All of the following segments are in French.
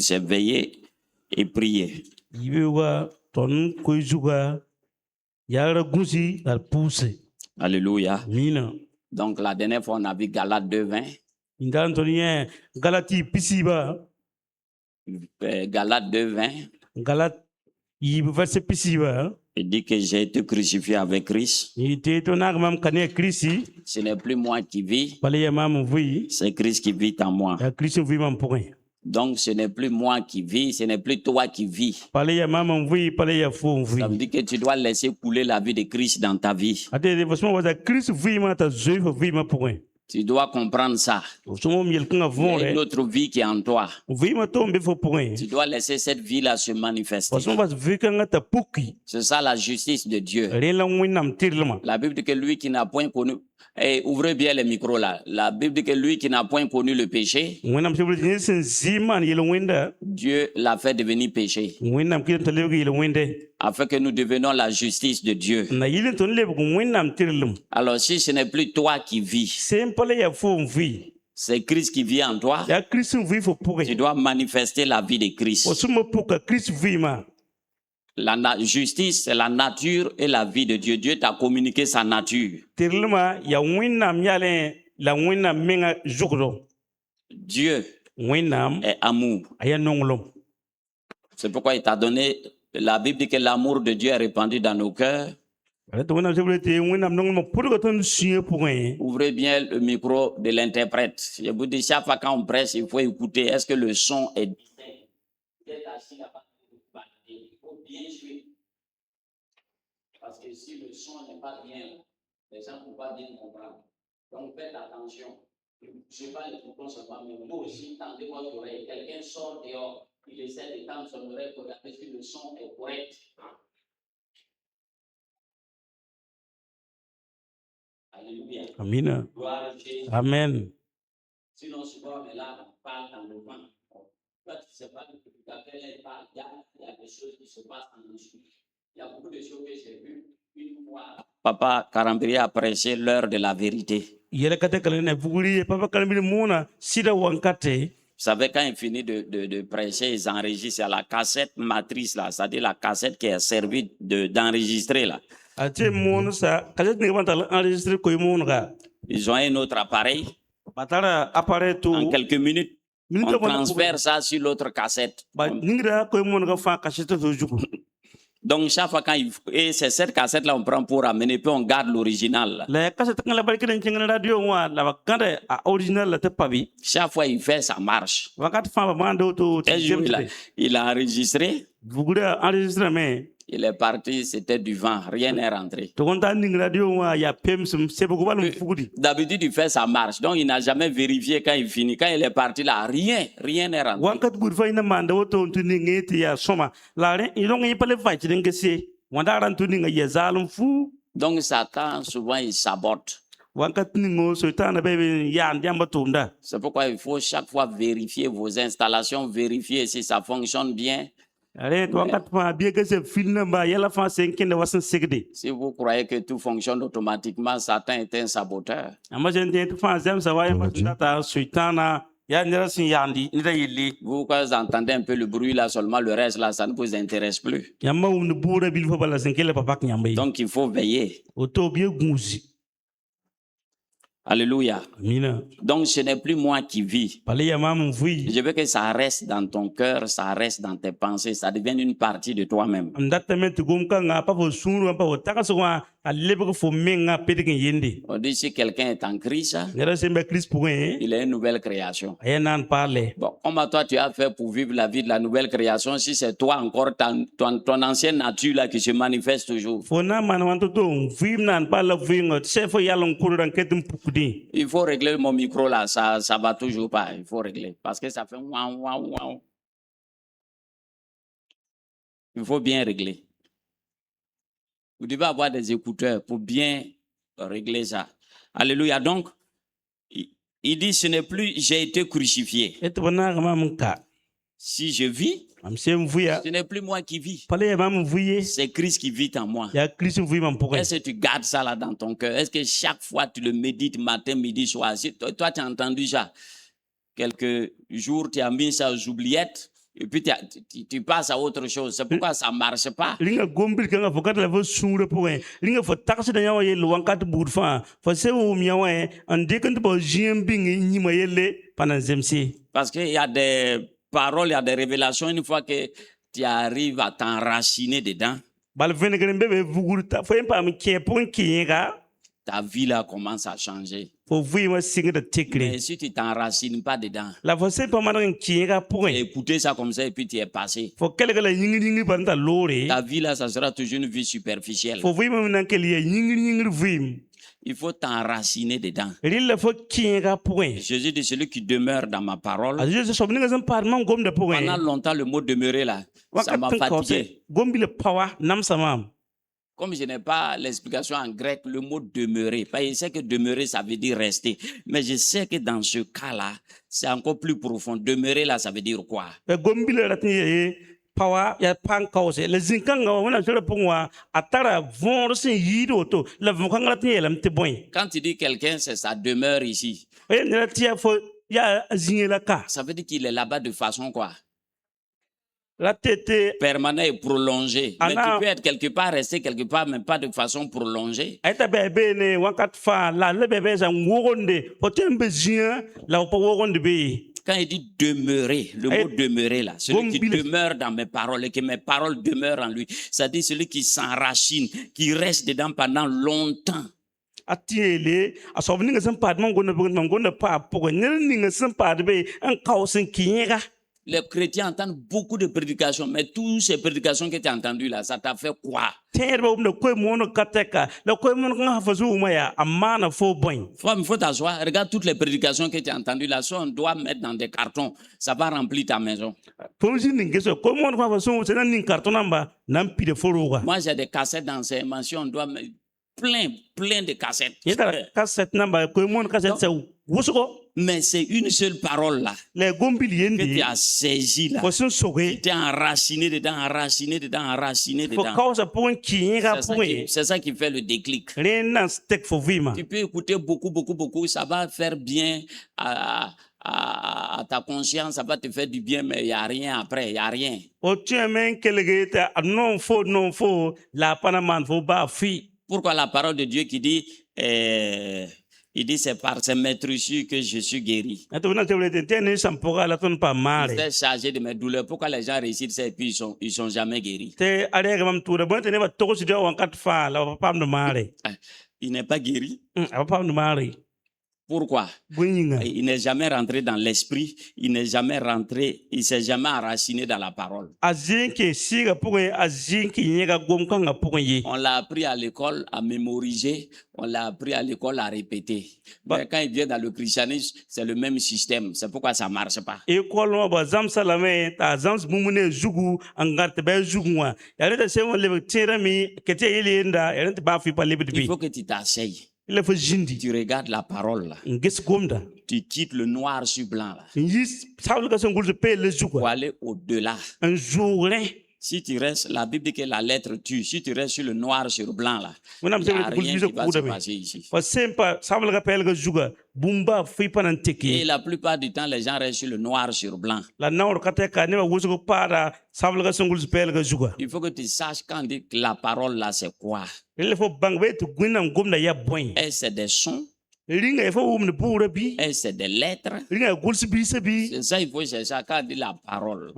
C'est veiller et prier. Yibewa ton koizuga yara gusi al pousse. Alléluia. Mina. Donc la dernière fois, on a vu Galates 2:20. Indan tonien galati pisiba. Galates 2:20. Galat yib verset pisiba. Il dit que j'ai été crucifié avec Christ. Ce n'est plus moi qui vis, c'est Christ qui vit en moi. Donc ce n'est plus moi qui vis, ce n'est plus toi qui vis. Ça veut dire que tu dois laisser couler la vie de Christ dans ta vie. Tu dois comprendre ça. Il y a une autre vie qui est en toi. Tu dois laisser cette vie-là se manifester. C'est ça la justice de Dieu. La Bible dit que lui qui n'a point connu... Hey, ouvrez bien les micros là. La Bible dit que lui qui n'a point connu le péché, Dieu l'a fait devenir péché, afin que nous devenions la justice de Dieu. Alors si ce n'est plus toi qui vis, c'est Christ qui vit en toi, tu dois manifester la vie de Christ. La justice, c'est la nature et la vie de Dieu. Dieu t'a communiqué sa nature. Dieu est amour. C'est pourquoi il t'a donné, la Bible dit que l'amour de Dieu est répandu dans nos cœurs. Ouvrez bien le micro de l'interprète. Je vous dis, chaque fois quand on prêche, il faut écouter. Est-ce que le son est... Bien suivre. Parce que si le son n'est pas bien, les gens ne peuvent pas bien comprendre. Donc faites attention. Je ne sais pas les boutons seulement, mais vous aussi tendez votre oreille. Quelqu'un sort dehors, il essaie de tendre son oreille pour regarder si le son est correct. Alléluia. Amen. Amen. Sinon, souvent, on est là, on parle dans le vent. Toi, tu ne sais pas que il y a des choses qui se passent en dessous. Il y a beaucoup de choses que j'ai vues une fois. Papa Karambiri a prêché l'heure de la vérité. Vous savez, quand il finit de prêcher, ils enregistrent à la cassette matrice, là, c'est-à-dire la cassette qui est servie d'enregistrer. Là. Ils ont un autre appareil. En quelques minutes, on transfère ça sur l'autre cassette. Donc, chaque fois et c'est cette cassette-là on prend pour ramener, puis on garde l'original. Chaque fois il fait, ça marche. Un jour, il a enregistré. Il est parti, c'était du vent, rien n'est rentré. D'habitude, il fait sa marche, donc il n'a jamais vérifié quand il finit. Quand il est parti là, rien n'est rentré. Donc Satan, souvent, il sabote. C'est pourquoi il faut chaque fois vérifier vos installations, vérifier si ça fonctionne bien. Si vous croyez que tout fonctionne automatiquement, Satan est un saboteur. Vous, quand vous entendez un peu le bruit là, seulement le reste là, ça ne vous intéresse plus. Donc il faut veiller. Alléluia. Donc ce n'est plus moi qui vis. Je veux que ça reste dans ton cœur, ça reste dans tes pensées, ça devienne une partie de toi-même. On dit si quelqu'un est en Christ, il est une nouvelle création. Bon, comment toi tu as fait pour vivre la vie de la nouvelle création si c'est toi encore ton ancienne nature là qui se manifeste toujours? Il faut régler mon micro là, ça va toujours pas, il faut régler parce que ça fait waouh waouh waouh. Il faut bien régler. Vous devez avoir des écouteurs pour bien régler ça. Alléluia. Donc, il dit ce n'est plus j'ai été crucifié. Si je vis, ce n'est plus moi qui vis. C'est Christ qui vit en moi. Est-ce que tu gardes ça là dans ton cœur? Est-ce que chaque fois tu le médites matin, midi, soir? Si toi tu as entendu ça, quelques jours tu as mis ça aux oubliettes, Et puis tu passes à autre chose. C'est pourquoi ça ne marche pas. Ringa gombil kanga fokat la vo sungre poe. Ringa fo taxi da yawa ye luankat burfa. Fo se o miawa en dekent bo jimbing ni mayele pendant zemsi. Parce qu'il y a des paroles, il y a des révélations. Une fois que tu arrives à t'enraciner dedans, Bal venegren bebe vugurta fo empa mi kepon kienga. Ta vie là commence à changer. Mais si tu t'enracines pas dedans, écouter ça comme ça et puis tu es passé. Ta vie là, ça sera toujours une vie superficielle. Il faut t'enraciner dedans. Jésus dit, celui qui demeure dans ma parole. Pendant longtemps, le mot demeurer là, ça m'a fatigué. Comme je n'ai pas l'explication en grec, le mot demeurer. Je sais que demeurer, ça veut dire rester. Mais je sais que dans ce cas-là, c'est encore plus profond. Demeurer là, ça veut dire quoi? Quand tu dis quelqu'un, c'est sa demeure ici. Ça veut dire qu'il est là-bas de façon quoi? Permanent et prolongé. Mais tu peux être quelque part, rester quelque part, mais pas de façon prolongée. Quand il dit demeurer, le mot demeurer là, celui qui demeure dans mes paroles et que mes paroles demeurent en lui, ça dit celui qui s'enracine, qui reste dedans pendant longtemps. Les chrétiens entendent beaucoup de prédications, mais toutes ces prédications que tu as entendues là, ça t'a fait quoi? Il faut t'asseoir. Regarde toutes les prédications que tu as entendues là. Si on doit mettre dans des cartons, ça va remplir ta maison. Moi, j'ai des cassettes d'enseignement. Si on doit mettre plein de cassettes. Mais c'est une seule parole là que tu as saisi là. Tu t'es enraciné dedans. C'est ça qui fait le déclic. Tu peux écouter beaucoup. Ça va faire bien à ta conscience, ça va te faire du bien, mais il n'y a rien après, il n'y a rien. Pourquoi la parole de Dieu qui dit il dit c'est par ces maîtrisures que je suis guéri. J'étais chargé de mes douleurs. Pourquoi les gens réussissent et puis ils sont jamais guéris? Il n'est pas guéri. Pourquoi? Il n'est jamais rentré dans l'esprit, il n'est jamais rentré, il s'est jamais enraciné dans la parole. On l'a appris à l'école à mémoriser, on l'a appris à l'école à répéter. Mais quand il vient dans le christianisme, c'est le même système. C'est pourquoi ça ne marche pas. Il faut que tu t'asseyes. Tu regardes la parole là. Tu quittes le noir sur blanc là. Pour aller au-delà. Si tu restes, la Bible dit que la lettre tue. Si tu restes sur le noir sur blanc là, il n'y a rien qui va se passer ici. Et la plupart du temps, les gens restent sur le noir sur blanc. Il faut que tu saches quand on dit que la parole là, c'est quoi. Et c'est des sons. Et c'est des lettres. C'est ça, il faut chercher quand on dit la parole.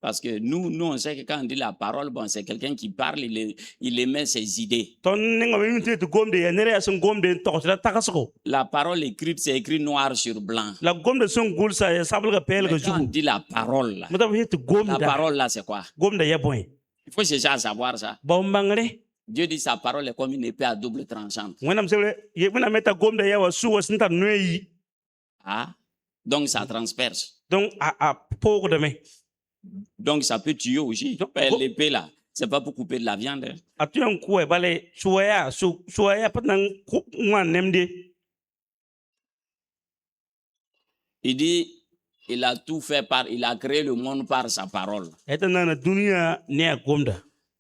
Parce que nous, on sait que quand on dit la parole, bon, c'est quelqu'un qui parle, il émet ses idées. La parole écrite, c'est écrit noir sur blanc. Mais quand on dit la parole, là, c'est quoi? Il faut chercher à savoir ça. Dieu dit sa parole est comme une épée à double tranchante. Ah, donc ça transperce. Donc ça peut tuer aussi. L'épée là, c'est pas pour couper de la viande. Il dit, il a tout fait il a créé le monde par sa parole.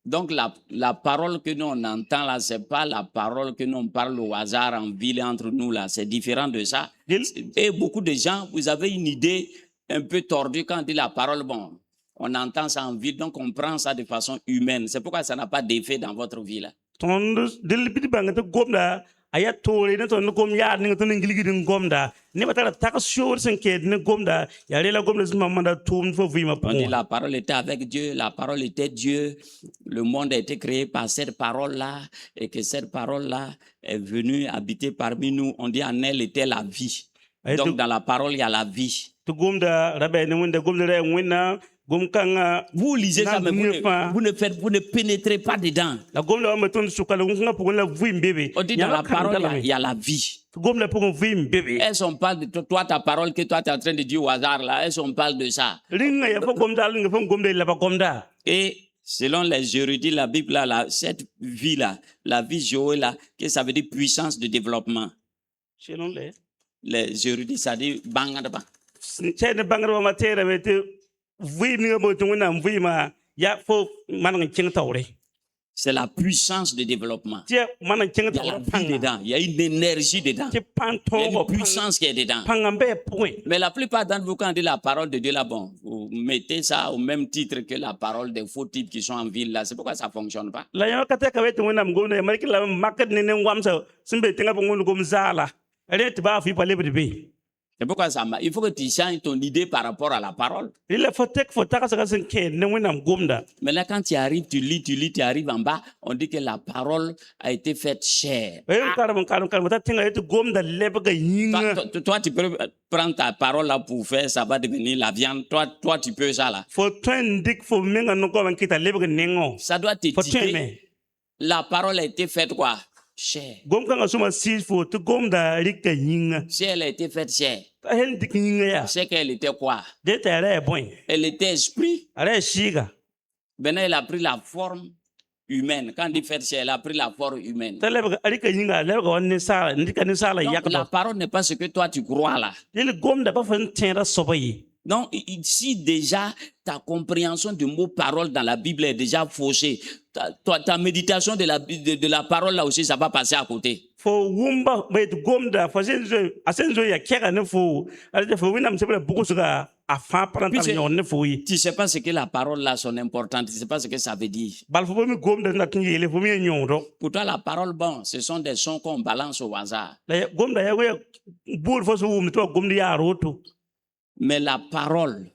Donc la parole que nous on entend là, c'est pas la parole que nous on parle au hasard en ville entre nous là. C'est différent de ça. Et beaucoup de gens, vous avez une idée un peu tordu quand on dit la parole. Bon, on entend ça en ville, donc on prend ça de façon humaine. C'est pourquoi ça n'a pas d'effet dans votre vie là. Aya tore na ton gom ya ni ton ngiligi din gomda ne batara tak sure sen ke ne gomda ya lela gomda zuma manda tum fo vima on dit la parole était avec Dieu, la parole était Dieu, le monde a été créé par cette parole là et que cette parole là est venue habiter parmi nous. On dit en elle était la vie. Donc dans la parole il y a la vie. Gomda rabe ne wonda gomda re wina. Vous lisez ça, mais vous ne pénétrez pas dedans. On dit dans la parole, il y a la vie. Est-ce qu'on parle de toi, ta parole que toi tu es en train de dire au hasard là? Est-ce qu'on parle de ça? Et selon les érudits, la Bible là, cette vie là, la vie Joël là, que ça veut dire puissance de développement. Selon les érudits, ça dit bangadaba. C'est la puissance de développement. Il y a la vie dedans, il y a une énergie dedans, il y a une puissance qui est dedans. Mais la plupart d'entre vous, quand on dit la parole de Dieu là, bon, vous mettez ça au même titre que la parole des faux types qui sont en ville là. C'est pourquoi ça ne fonctionne pas. C'est pourquoi ça marche. Il faut que tu changes ton idée par rapport à la parole. Mais là, quand tu arrives, tu lis, tu arrives en bas, on dit que la parole a été faite chair. Toi, tu peux prendre ta parole là pour faire, ça va devenir la viande. Toi, tu peux ça là. Ça doit te dire. La parole a été faite quoi? Chair. Si elle a été faite chair, c'est qu'elle était quoi? Elle était esprit. Maintenant, elle a pris la forme humaine. Quand on dit faite chair, elle a pris la forme humaine. Donc, la parole n'est pas ce que toi tu crois là. Donc, ici déjà, ta compréhension du mot parole dans la Bible est déjà faussée. Ta méditation de la parole là aussi, ça va passer à côté. Tu sais pas ce que la parole là son importante, tu sais pas ce que ça veut dire. Pour toi, la parole, bon, ce sont des sons qu'on balance au hasard. Mais la parole,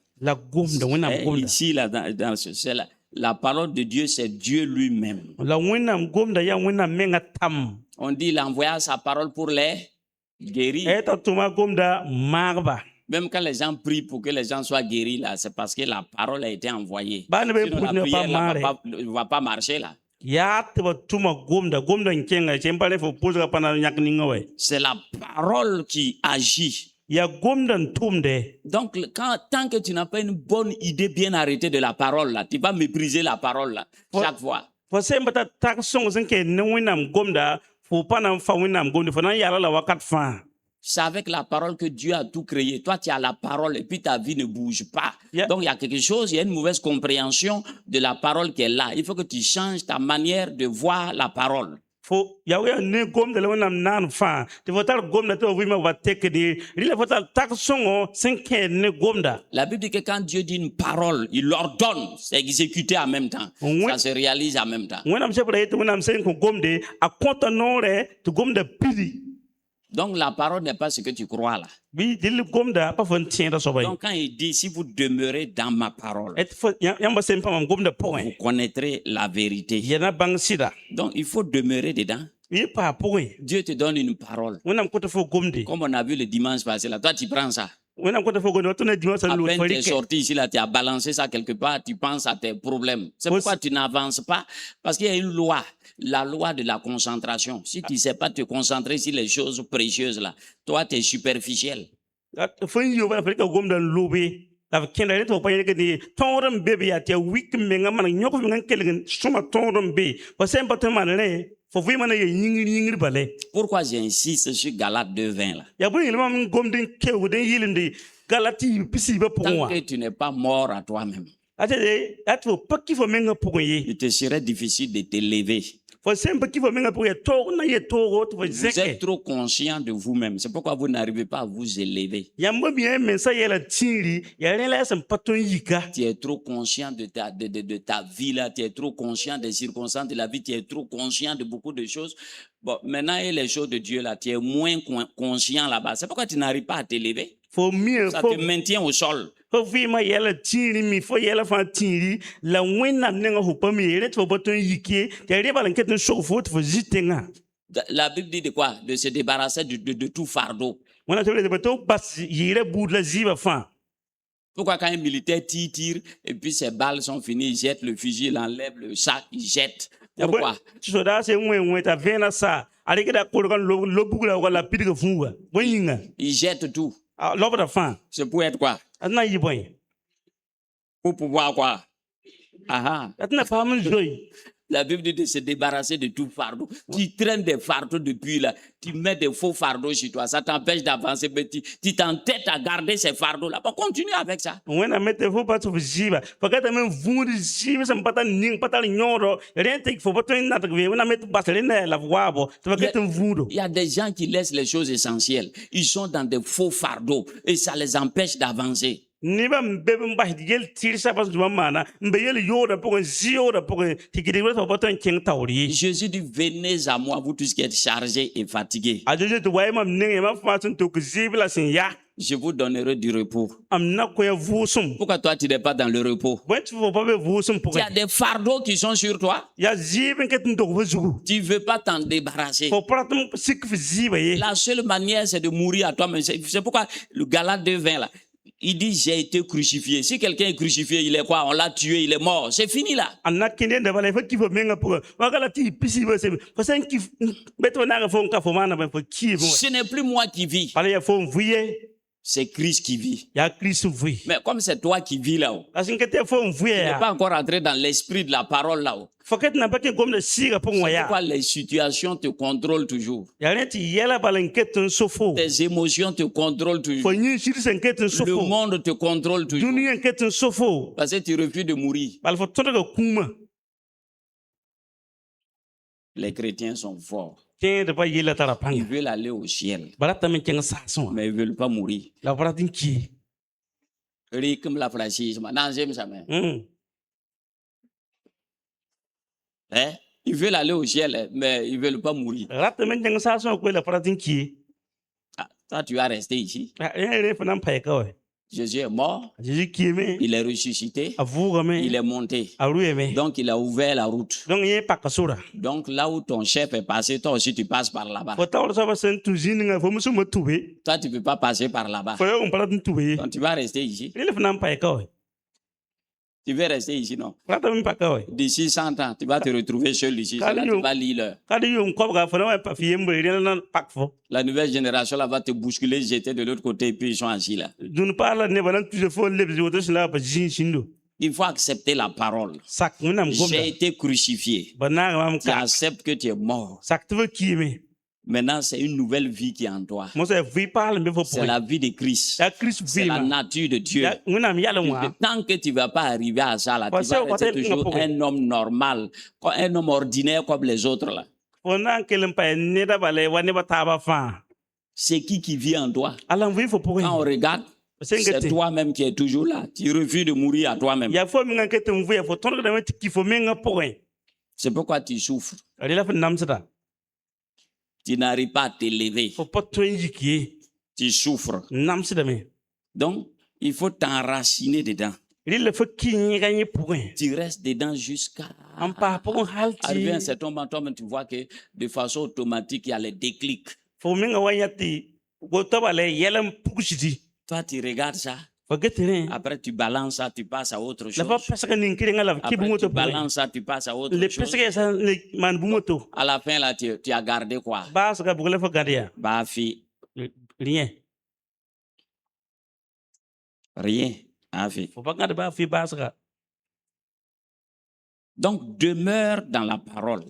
ici, là, c'est la parole de Dieu, c'est Dieu lui-même. On dit il envoya sa parole pour les guérir. Même quand les gens prient pour que les gens soient guéris, là, c'est parce que la parole a été envoyée. Sinon, la prière ne va pas marcher là. C'est la parole qui agit. Donc, tant que tu n'as pas une bonne idée bien arrêtée de la parole, là, tu vas mépriser la parole là, chaque fois. C'est avec la parole que Dieu a tout créé. Toi, tu as la parole et puis ta vie ne bouge pas. Donc, il y a quelque chose, il y a une mauvaise compréhension de la parole qui est là. Il faut que tu changes ta manière de voir la parole. La Bible dit que quand Dieu dit une parole, il l'ordonne, c'est exécuté en même temps. Ça se réalise en même temps. Donc la parole n'est pas ce que tu crois là. Donc quand il dit si vous demeurez dans ma parole, vous connaîtrez la vérité. Donc il faut demeurer dedans. Dieu te donne une parole. Comme on a vu le dimanche passé là, toi tu prends ça. À peine tu es sorti ici, là, tu as balancé ça quelque part, tu penses à tes problèmes. C'est pourquoi tu n'avances pas. Parce qu'il y a une loi, la loi de la concentration. Si tu ne sais pas te concentrer sur les choses précieuses, là, toi, tu es superficiel. Pourquoi j'insiste sur Galates 2:20 là? Tant que tu n'es pas mort à toi-même. Il te serait difficile de te lever. Vous êtes trop conscient de vous-même. C'est pourquoi vous n'arrivez pas à vous élever. Tu es trop conscient de ta vie là. Tu es trop conscient des circonstances de la vie. Tu es trop conscient de beaucoup de choses. Bon, maintenant, et les choses de Dieu là, tu es moins conscient là-bas. C'est pourquoi tu n'arrives pas à t'élever. Ça te maintient au sol. La Bible dit de quoi? De se débarrasser de tout fardeau. Pourquoi quand un militaire tire et puis ses balles sont finies, il jette le fusil, il enlève le sac, il jette. Pourquoi? Il jette tout. C'est pour être quoi? Pour pouvoir quoi? La Bible dit de se débarrasser de tout fardeau. Tu traînes des fardeaux depuis là. Tu mets des faux fardeaux chez toi. Ça t'empêche d'avancer. Tu t'entêtes à garder ces fardeaux-là. Bon, continue avec ça. Il y a des gens qui laissent les choses essentielles. Ils sont dans des faux fardeaux et ça les empêche d'avancer. Jésus dit, venez à moi, vous tous qui êtes chargés et fatigués. Je vous donnerai du repos. Pourquoi toi tu n'es pas dans le repos? Il y a des fardeaux qui sont sur toi. Tu ne veux pas t'en débarrasser. La seule manière c'est de mourir à toi-même. C'est pourquoi le Galates 2:20 là, il dit j'ai été crucifié. Si quelqu'un est crucifié, il est quoi? On l'a tué, il est mort. C'est fini là. Ce n'est plus moi qui vis. C'est Christ qui vit. Mais comme c'est toi qui vis là-haut, tu n'es pas encore entré dans l'esprit de la parole là-haut. C'est pourquoi les situations te contrôlent toujours. Tes émotions te contrôlent toujours. Le monde te contrôle toujours. Parce que tu refuses de mourir. Les chrétiens sont forts. Ils veulent aller au ciel, mais ils ne veulent pas mourir. Ils veulent aller au ciel, mais ils ne veulent pas mourir. Toi, tu vas rester ici. Jésus est mort, il est ressuscité, il est monté. Donc il a ouvert la route. Donc là où ton chef est passé, toi aussi tu passes par là-bas. Toi, tu ne peux pas passer par là-bas. Donc tu vas rester ici. Tu veux rester ici, non? D'ici 100 ans, tu vas te retrouver seul ici. Là, tu vas lire. La nouvelle génération là va te bousculer, jeter de l'autre côté et puis ils sont assis là. Il faut accepter la parole. J'ai été crucifié. Tu acceptes que tu es mort. Maintenant, c'est une nouvelle vie qui est en toi. C'est la vie de Christ. C'est la nature de Dieu. Tant que tu ne vas pas arriver à ça, là, tu vas rester toujours un homme normal, un homme ordinaire comme les autres. Là. C'est qui vit en toi? Quand on regarde, c'est toi-même qui es toujours là. Tu refuses de mourir à toi-même. C'est pourquoi tu souffres. Tu n'arrives pas à t'élever. Tu souffres. Donc, il faut t'enraciner dedans. Tu restes dedans jusqu'à arriver à un certain moment, toi-même, tu vois que de façon automatique, il y a les déclics. Toi, tu regardes ça. Après, tu balances ça, tu passes à autre chose. Après, tu balances ça, tu passes à autre chose. À la fin, là, tu as gardé quoi? Rien. Rien. Donc, demeure dans la parole.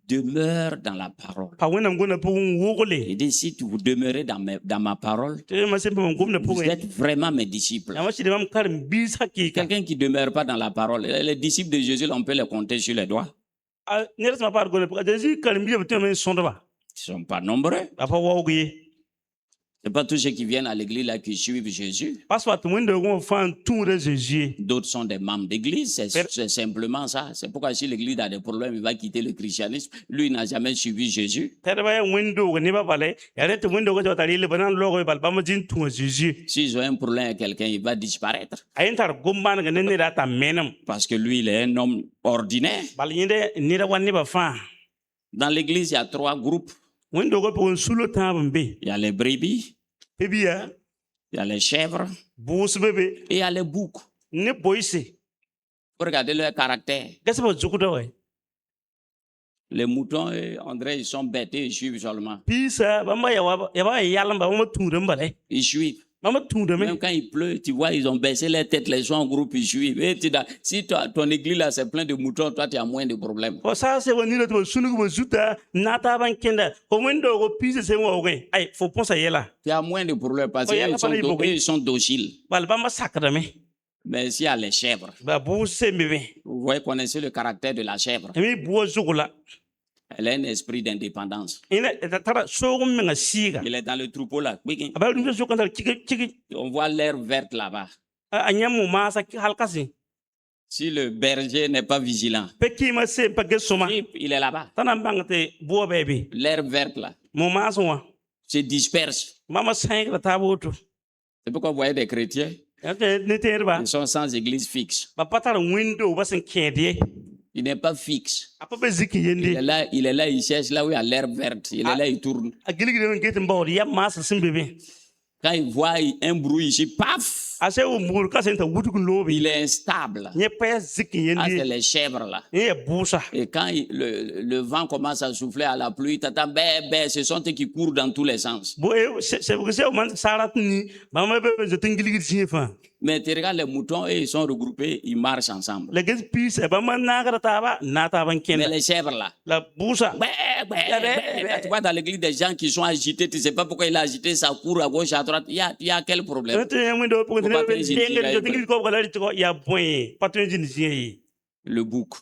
Demeure dans la parole. Et dit, si vous demeurez dans ma parole, vous êtes vraiment mes disciples. Quelqu'un qui ne demeure pas dans la parole, les disciples de Jésus, on peut les compter sur les doigts. Ils ne sont pas nombreux. Ce n'est pas tous ceux qui viennent à l'église là qui suivent Jésus. D'autres sont des membres d'église, c'est simplement ça. C'est pourquoi si l'église a des problèmes, il va quitter le christianisme. Lui, il n'a jamais suivi Jésus. S'ils ont un problème avec quelqu'un, il va disparaître. Parce que lui, il est un homme ordinaire. Dans l'église, il y a 3 groupes. Il y a les brebis, il y a les chèvres et il y a les boucs. Regardez leur caractère. Les moutons, André, ils sont bêtes, ils suivent seulement. Ils suivent. Même quand il pleut, tu vois, ils ont baissé les têtes, les gens en groupe, ils suivent. Et si ton église là, c'est plein de moutons, toi, tu as moins de problèmes. Tu as moins de problèmes parce qu'ils sont dociles. Mais s'il y a les chèvres, vous connaissez le caractère de la chèvre. Elle a un esprit d'indépendance. Il est dans le troupeau là. On voit l'herbe verte là-bas. Si le berger n'est pas vigilant, il est là-bas. L'herbe verte là se disperse. C'est pourquoi vous voyez des chrétiens, ils sont sans église fixe. Il n'est pas fixe. Il est là, il cherche là où il y a l'herbe verte. Il est là, il tourne. Quand il voit un bruit ici, paf! Il est instable. C'est les chèvres là. Et quand le vent commence à souffler à la pluie, ce sont eux qui courent dans tous les sens. Mais tu regardes les moutons, ils sont regroupés, ils marchent ensemble. Mais les chèvres là, tu vois dans l'église des gens qui sont agités, tu ne sais pas pourquoi il est agité, ça court à gauche, à droite. Il y a quel problème? Le bouc.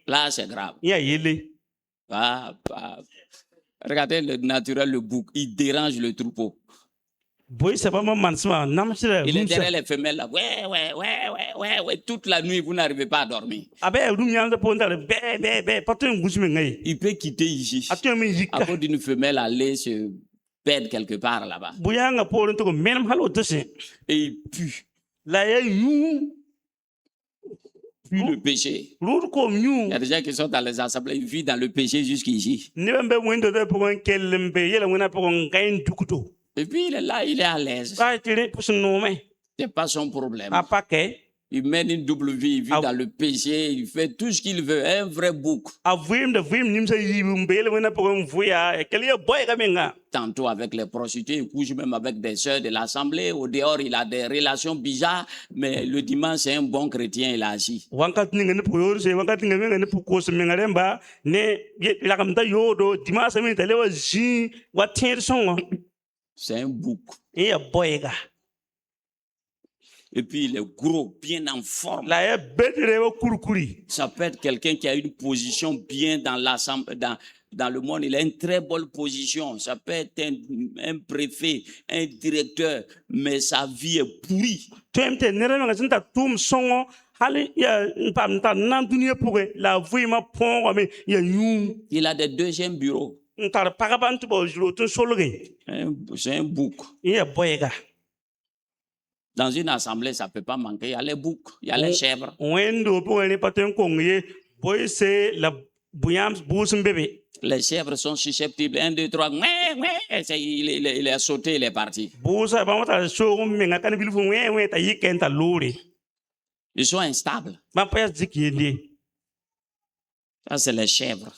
Là, c'est grave. Regardez le naturel, le bouc, il dérange le troupeau. Il est derrière les femelles là. Ouais. Toute la nuit, vous n'arrivez pas à dormir. Il peut quitter ici. À cause d'une femelle, aller se perdre quelque part là-bas. Et il pue. Puis le péché. Il y a des gens qui sont dans les assemblées, ils vivent dans le péché jusqu'ici. Et puis il est là, il est à l'aise. C'est pas son problème. Il mène une double vie, il vit dans le péché, il fait tout ce qu'il veut, un vrai bouc. Tantôt avec les prostituées, il couche même avec des sœurs de l'assemblée. Au dehors, il a des relations bizarres, mais le dimanche, c'est un bon chrétien, il est assis. C'est un bouc. Et puis il est gros, bien en forme. Ça peut être quelqu'un qui a une position bien dans l'assemblée, dans le monde. Il a une très bonne position. Ça peut être un préfet, un directeur, mais sa vie est pourrie. Il a des deuxièmes bureaux. C'est un bouc. Dans une assemblée, ça ne peut pas manquer. Il y a les boucs, il y a les chèvres. Les chèvres sont susceptibles. 1, 2, 3. Il a sauté, il est parti. Ils sont instables. Ça, c'est les chèvres.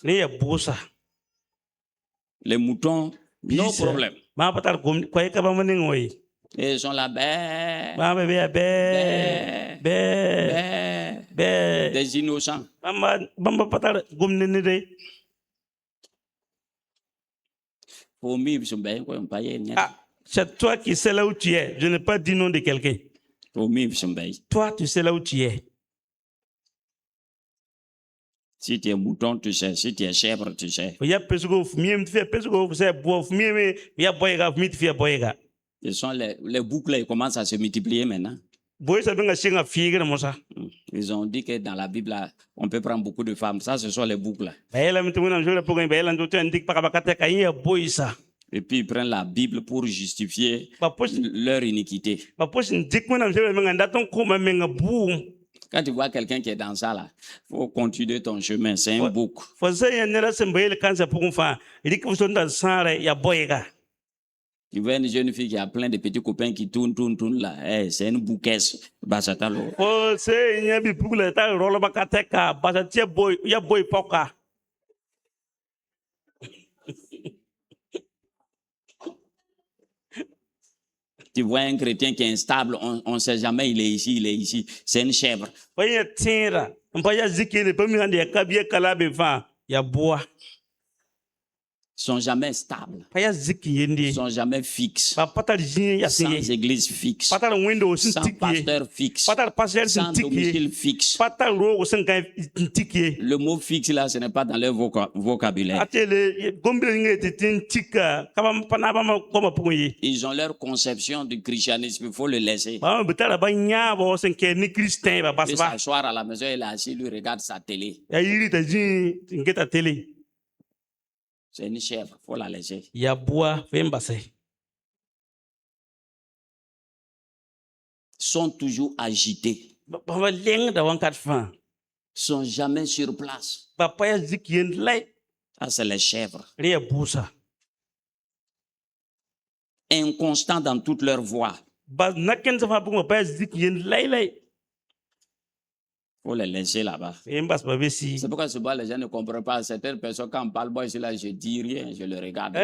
Les moutons, no problème. Et ils sont là, ben, des innocents. C'est toi qui sais là où tu es. Je n'ai pas dit nom de quelqu'un. Toi, tu sais là où tu es. Si tu es mouton, tu sais. Si tu es chèvre, tu sais. Ce sont les boucles qui commencent à se multiplier maintenant. Ils ont dit que dans la Bible, on peut prendre beaucoup de femmes. Ça, ce sont les boucles. Et puis ils prennent la Bible pour justifier leur iniquité. Quand tu vois quelqu'un qui est dans ça, là, il faut continuer ton chemin. C'est un bouc. Tu vois une jeune fille qui a plein de petits copains qui tournent là. Hey, c'est une bouquesse. Tu vois un chrétien qui est instable, on ne sait jamais, il est ici. C'est une chèvre. Ils sont jamais stables. Ils sont jamais fixes. Sans église fixe. Sans pasteur fixe. Sans domicile fixe. Le mot fixe là, ce n'est pas dans leur vocabulaire. Ils ont leur conception du christianisme, il faut le laisser. Il s'asseoir à la maison, il est assis, lui regarde sa télé. C'est une chèvre, il faut la laisser. Sont toujours agités. Sont jamais sur place. Ça, c'est les chèvres. Inconstants dans toutes leurs voies. Faut les laisser là-bas. C'est pourquoi souvent les gens ne comprennent pas. Certaines personnes, quand on parle, moi, je ne dis rien, je le regarde.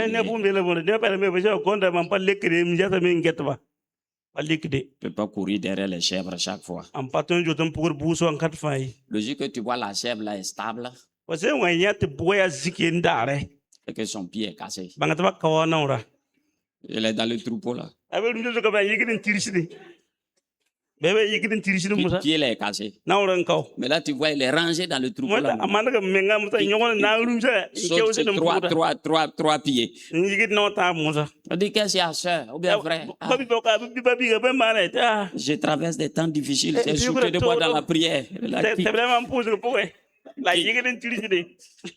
Tu ne peux pas courir derrière les chèvres chaque fois. Logique que tu vois la chèvre là est stable. Et que son pied est cassé. Il est dans le troupeau là. Pied est cassé. Mais là tu vois il est rangé dans le troupeau là. Trois pieds. On dit qu'est-ce qu'il y a, soeur ou bien frère? Je traverse des temps difficiles. C'est soutenir de moi dans la prière.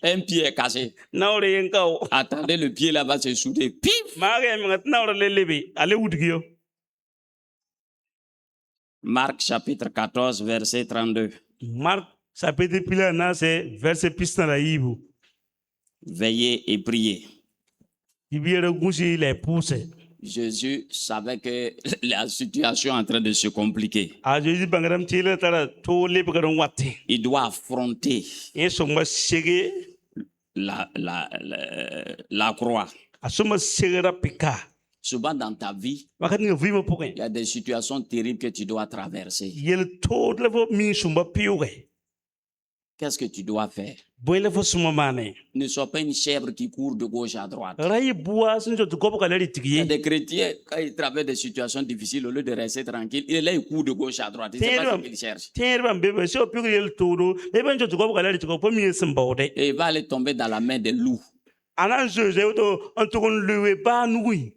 Un pied est cassé. Attendez, le pied là va se souder. Pif! Marc chapitre 14, verset 32. Marc chapitre verset Veillez et priez. Jésus savait que la situation est en train de se compliquer. Il doit affronter la croix. Souvent dans ta vie, il y a des situations terribles que tu dois traverser. Qu'est-ce que tu dois faire? Ne sois pas une chèvre qui court de gauche à droite. Il y a des chrétiens, quand ils traversent des situations difficiles, au lieu de rester tranquille, il est là, il court de gauche à droite. Il ne sait pas ce qu'il cherche. Et il va aller tomber dans la main des loups.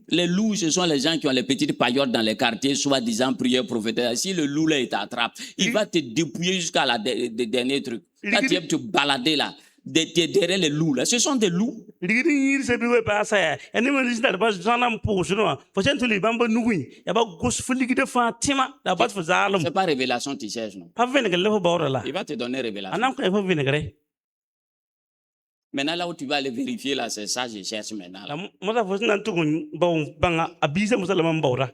Les loups, ce sont les gens qui ont les petites paillotes dans les quartiers, soi-disant prière prophétique. Si le loup là, il t'attrape, il va te dépouiller jusqu'à la dernier truc. Quand tu aimes te balader là, derrière les loups là, ce sont des loups. C'est pas révélation tu cherches, non? Il va te donner révélation. Maintenant, là où tu vas aller vérifier, là, c'est ça que je cherche maintenant.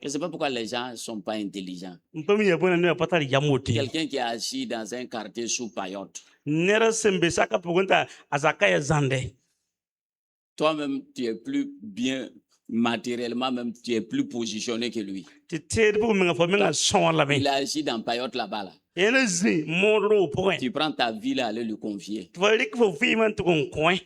Et c'est pas pourquoi les gens ne sont pas intelligents. Quelqu'un qui est assis dans un quartier sous paillote. Toi-même, tu es plus bien Matériellement même, tu es plus positionné que lui. ti ted bu menga fo menga son la Il me a agi dans Payotte là-bas. Là. ene zi modro point Tu prends ta vie là, aller lui confier. valik fo fi man to kon coin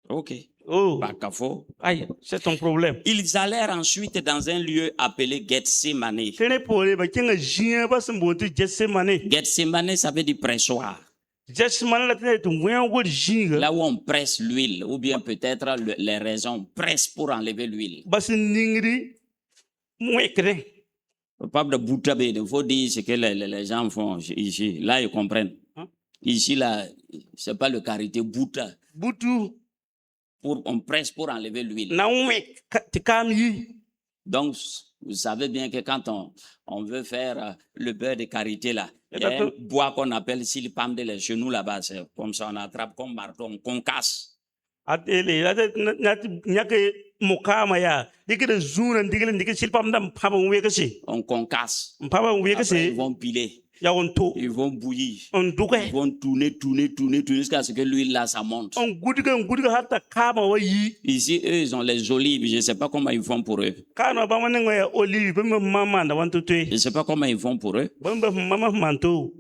Ok. oh Pas qu'à faux. aïe c'est ton problème Ils allèrent ensuite dans un lieu appelé Gethsemane. kene pole ba kenga jien ba sembo to Gethsemane Gethsemane, ça veut dire pressoir. Gethsemane la tene to wen wo jinga Là où on presse l'huile, ou bien peut-être les raisons, on presse pour enlever l'huile. ba sin ningri mwekre Pas de boutabe, il faut dire ce que les gens font ici. Là, ils comprennent. Hein? Ici, là, c'est pas le karité bouta. butu On presse pour enlever l'huile. na wek ti kam yi Donc, vous savez bien que quand on veut faire le beurre de karité, là, il y a un bois qu'on appelle silpam de chez nous là-bas. C'est comme ça, on attrape comme marteau, on concasse. atele la nyake mukama ya dikere zuna dikere dikere silpam ndam paba wekese On concasse. paba Après, wekese ils vont piler. ya on to Ils vont bouillir. on Ils duke vont tourner jusqu'à ce que l'huile là, ça monte. on gudiga hatta kama wa yi Ici, eux, ils ont les olives. Je ne sais pas comment ils font pour eux. kana ba manen wa olive ba mama nda wanto te Je ne sais pas comment ils font pour eux. ba mama manto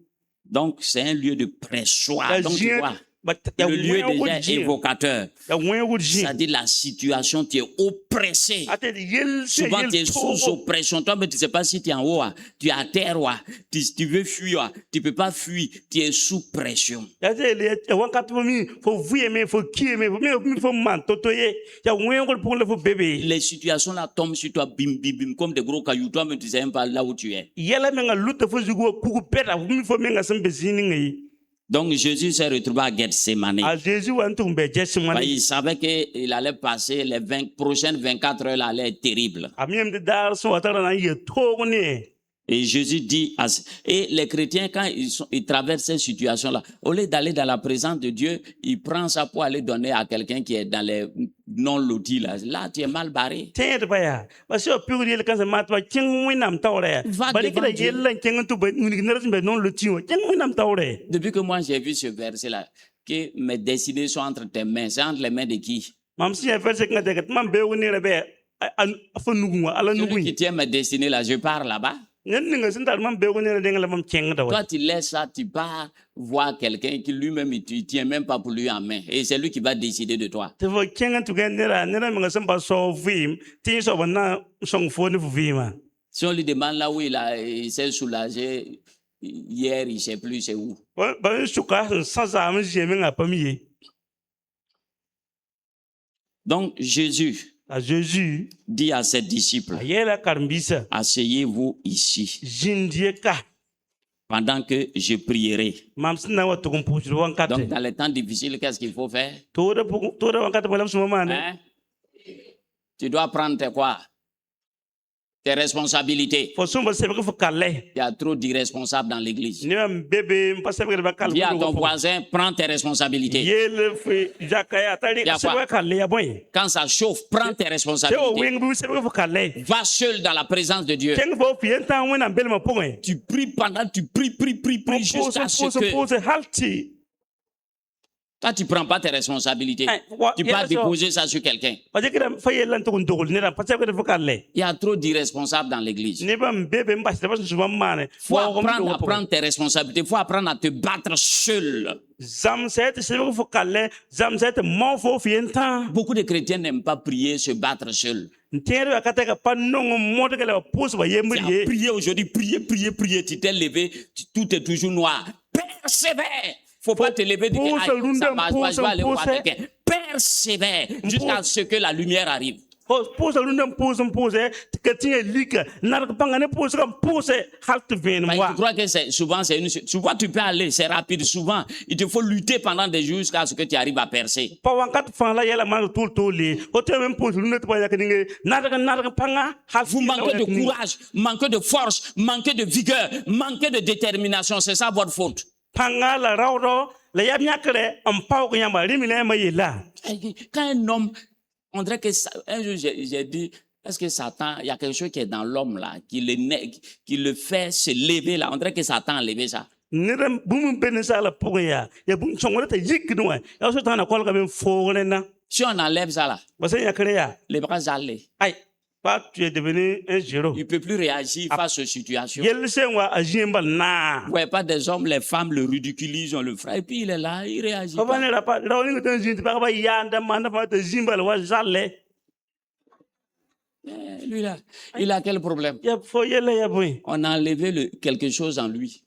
Donc, c'est un lieu de pressoir. La Donc, tu gien- vois, ba ya le lieu wen déjà gien évocateur. ya wen gien C'est-à-dire la situation, tu es oppressé. atele yel se Souvent, tu es yel sous to oppression. Toi, mais tu ne sais pas si tu es en haut, tu es à terre, tu veux fuir, tu ne peux pas fuir, tu es sous pression. ya tele ya wankat mi fo vuye me fo kie me fo manto to ye ya wen gol pour le fo bébé Les situations là tombent sur toi, bim, bim, bim, comme des gros cailloux. Toi, mais tu ne sais même pas là où tu es. yela menga luta fo zugo kuku peta mi fo menga sembe zini ngai Donc, Jésus s'est retrouvé à Gethsemane. a Jésus wan to be Gethsemane Il savait qu'il allait passer les prochaines 24 heures, là, allaient être terribles. amiem de dar so atara na ye to ne Et Jésus dit, et les chrétiens, quand ils traversent ces situations-là, au lieu d'aller dans la présence de Dieu, ils prennent ça pour aller donner à quelqu'un qui est dans les non-lotis. Là, tu es mal barré. tede baya ba so pur yel kan mat ba king winam tawre Va ba devant dikira Dieu. yel lan king to ba ni ner be non le tio king winam tawre Depuis que moi j'ai vu ce verset-là, que mes destinées sont entre tes mains, c'est entre les mains de qui? mam si verse nga de mam be woni rebe fa nugu ala Celui nugu qui tient mes destinées là, je pars là-bas. nen nga sintar mam be woni de ngala mam king da Toi, tu laisses ça, tu pars voir quelqu'un qui lui-même, il ne tient même pas pour lui en main. Et c'est lui qui va décider de toi. te fo king to gen nera menga samba so vim tin so bana song fo ni vima Si on lui demande là où il s'est soulagé, hier, il ne sait plus c'est où. ba suka sans am je menga pamiye Donc, Jésus a Jésus dit à ses disciples, yela karbisa asseyez-vous ici jindie ka pendant que je prierai. mam sina wa to komputer wankate Donc, dans les temps difficiles, qu'est-ce qu'il faut faire? to da wankate bolam suma mane Hein? Tu dois prendre tes responsabilités. fo sumba sebe ko fo kalle Il y a trop d'irresponsables dans l'église. ni am bebe mpa sebe ba kalle Dis à ton voisin, prends tes responsabilités. yele fe jakaya tali Ya sebe quoi? kalle ya boy Quand ça chauffe, prends tes te o responsabilités. wing bu sebe ko kalle Va seul dans la présence de Dieu. ken fo fienta wona belma point Tu pries pendant, tu pries jusqu'à ce que... pose halti Toi, tu ne prends pas tes responsabilités. Tu peux pas déposer ça sur quelqu'un. parce que fa yelan to ndogol ni ram parce que fo kalle Il y a trop d'irresponsables dans l'église. ni bam bebe mpa sebe suma mane Il faut apprendre à prendre tes responsabilités. Il faut apprendre à te battre seul. zam set sebe ko fo kalle zam set mo fo fienta Beaucoup de chrétiens n'aiment pas prier, se battre seul. ntere akata ka panongo moto kala pose ba Tu as yembriye prié aujourd'hui, prier. Tu t'es levé, tout est toujours noir. Persévère. Faut pas te lever et dire, ah, ça marche pas, je vais aller voir quelqu'un. Persévère jusqu'à ce que la lumière arrive. pose lundam pose que tinga lika nar pangane pose comme pose halt ven Je moi crois que souvent, souvent tu peux aller, c'est rapide. Souvent, il te faut lutter pendant des jours jusqu'à ce que tu arrives à percer. pa wankat fan la yela man tout li o te même pose lundat pa yakini nar panga halt Vous manquez de courage, manquez de force, manquez de vigueur, manquez de détermination. C'est ça votre faute. panga la rawdo la yam yakre am paw ko yamba rimile ma yela Quand un homme, on dirait que un jour j'ai dit, est-ce que Satan, il y a quelque chose qui est dans l'homme là, qui le fait se lever là. On dirait que Satan a levé ça. niram bum ben sala pour ya bum songore ta yik no ya so tana kol ka ben fogre na Si on enlève ça là, les bras allés. Tu es devenu un géro. Il ne peut plus réagir face aux situations. Vous ne voyez pas des hommes, les femmes le ridiculisent, on le frappe, et puis il est là, il réagit pas. Lui là, il a quel problème? On a enlevé quelque chose en lui.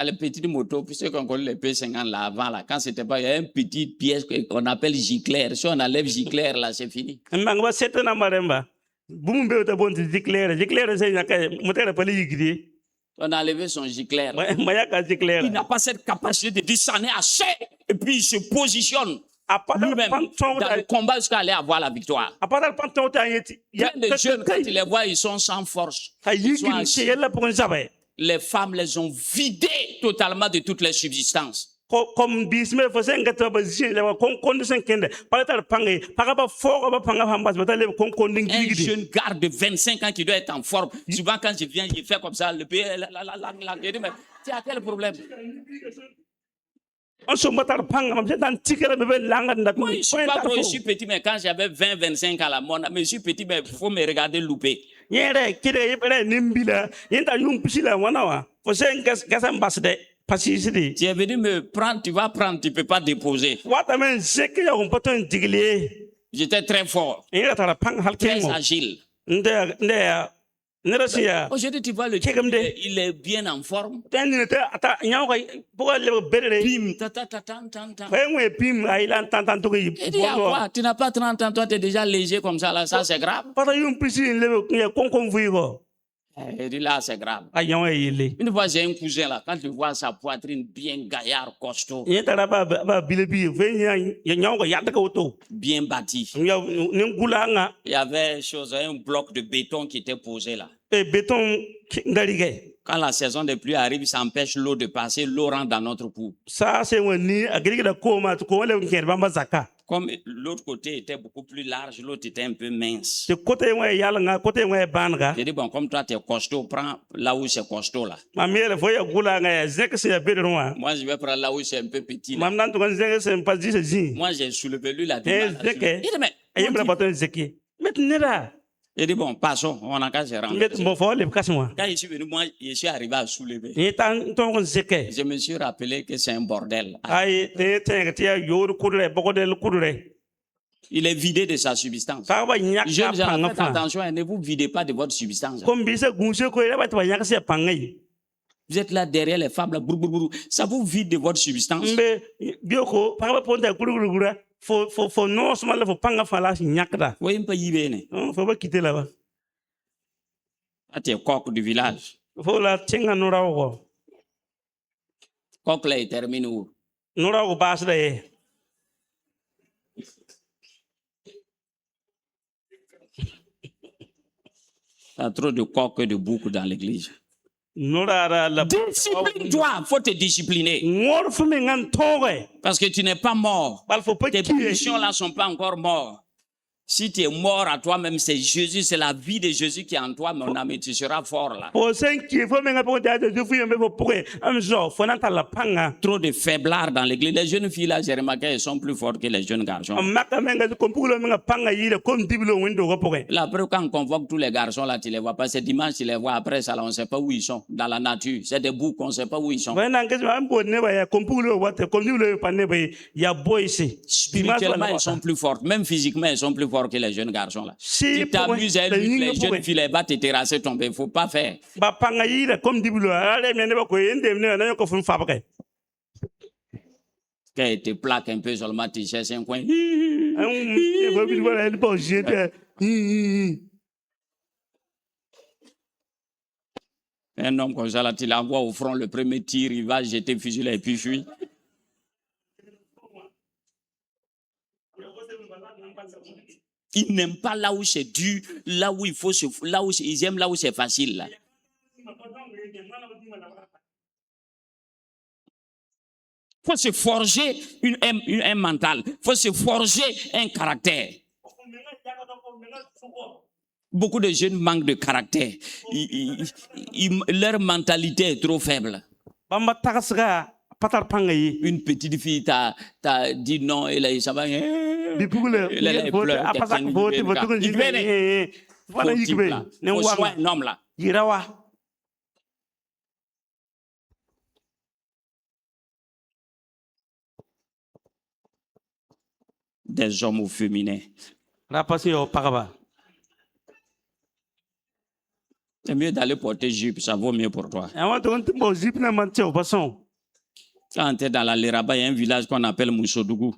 Les petites motos, puisque qu'on connaît les P50 là avant, là, quand c'était pas, il y a une petite pièce qu'on appelle giclère. Si on enlève giclère là, c'est fini. On a enlevé son giclère. Il n'a pas cette capacité de discerner assez et puis il se positionne lui-même dans le combat jusqu'à aller avoir la victoire. Plein de jeunes, quand ils les voient, ils sont sans force. Les femmes les ont vidés totalement de toutes les subsistances. Un jeune garde de 25 ans qui doit être en forme. Souvent, quand je viens, je fais comme ça. Le pays, je dis, mais tu as quel problème? Moi, je ne suis pas gros, je suis petit, mais quand j'avais 20-25 ans, mais je suis petit, mais il faut me regarder louper. Tu es venu me prendre, tu vas prendre, tu ne peux pas déposer. J'étais très fort, très agile. Aujourd'hui, tu vois le type, il est bien en forme. Bim, il dit à quoi? Tu n'as pas 30 ans, toi tu es déjà léger comme ça, là, ça c'est grave. Il dit là, c'est grave. Une fois, j'ai un cousin là, quand tu vois sa poitrine bien gaillard, costaud, bien bâti, il y avait un bloc de béton qui était posé là. Quand la saison des pluies arrive, ça empêche l'eau de passer, l'eau rentre dans notre cour. Comme l'autre côté était beaucoup plus large, l'autre était un peu mince. J'ai dit, bon, comme toi, tu es costaud, prends là où c'est costaud là. Moi, je vais prendre là où c'est un peu petit là. Moi, j'ai soulevé lui la demande. Il dit, bon, passons, on a qu'à se rendre. Quand je suis venu, moi, je suis arrivé à soulever. Je me suis rappelé que c'est un bordel. Il est vidé de sa substance. Jeunes gens, faites attention, ne vous videz pas de votre substance. Vous êtes là derrière les femmes, là, ça vous vide de votre substance. Oui, il peut y venir. Tu es coq du village. Coq là, il termine où? Il y a trop de coqs et de boucs dans l'église. Discipline-toi, il faut te discipliner. Parce que tu n'es pas mort. Tes punitions là ne sont pas encore mortes. Si tu es mort à toi-même, c'est Jésus, c'est la vie de Jésus qui est en toi, mon ami, tu seras fort là. Trop de faiblards dans l'église. Les jeunes filles là, j'ai remarqué, elles sont plus fortes que les jeunes garçons. Là, après, quand on convoque tous les garçons là, tu les vois pas. C'est dimanche, tu les vois. Après ça, là, on ne sait pas où ils sont. Dans la nature, c'est des boucs, on ne sait pas où ils sont. Spirituellement, ils sont plus forts. Même physiquement, ils sont plus forts que les jeunes garçons là. Si tu t'amuses avec les jeunes filles, elles vont te terrasser, tomber. Il ne faut pas faire. Quand te plaque un peu seulement, tu cherches un coin. Un homme comme ça, là, tu l'envoies au front, le premier tir, il va jeter le fusil là, et puis fuit. Ils n'aiment pas là où c'est dur, là où il faut ils aiment là où c'est facile là. Il faut se forger un mental, il faut se forger un caractère. Beaucoup de jeunes manquent de caractère. Leur mentalité est trop faible. Une petite fille t'a dit non et là, ça va. Il faut soin un homme là. Des hommes au féminin. C'est mieux d'aller porter jupe, ça vaut mieux pour toi. Quand tu es dans la Léraba, il y a un village qu'on appelle Moussodougou.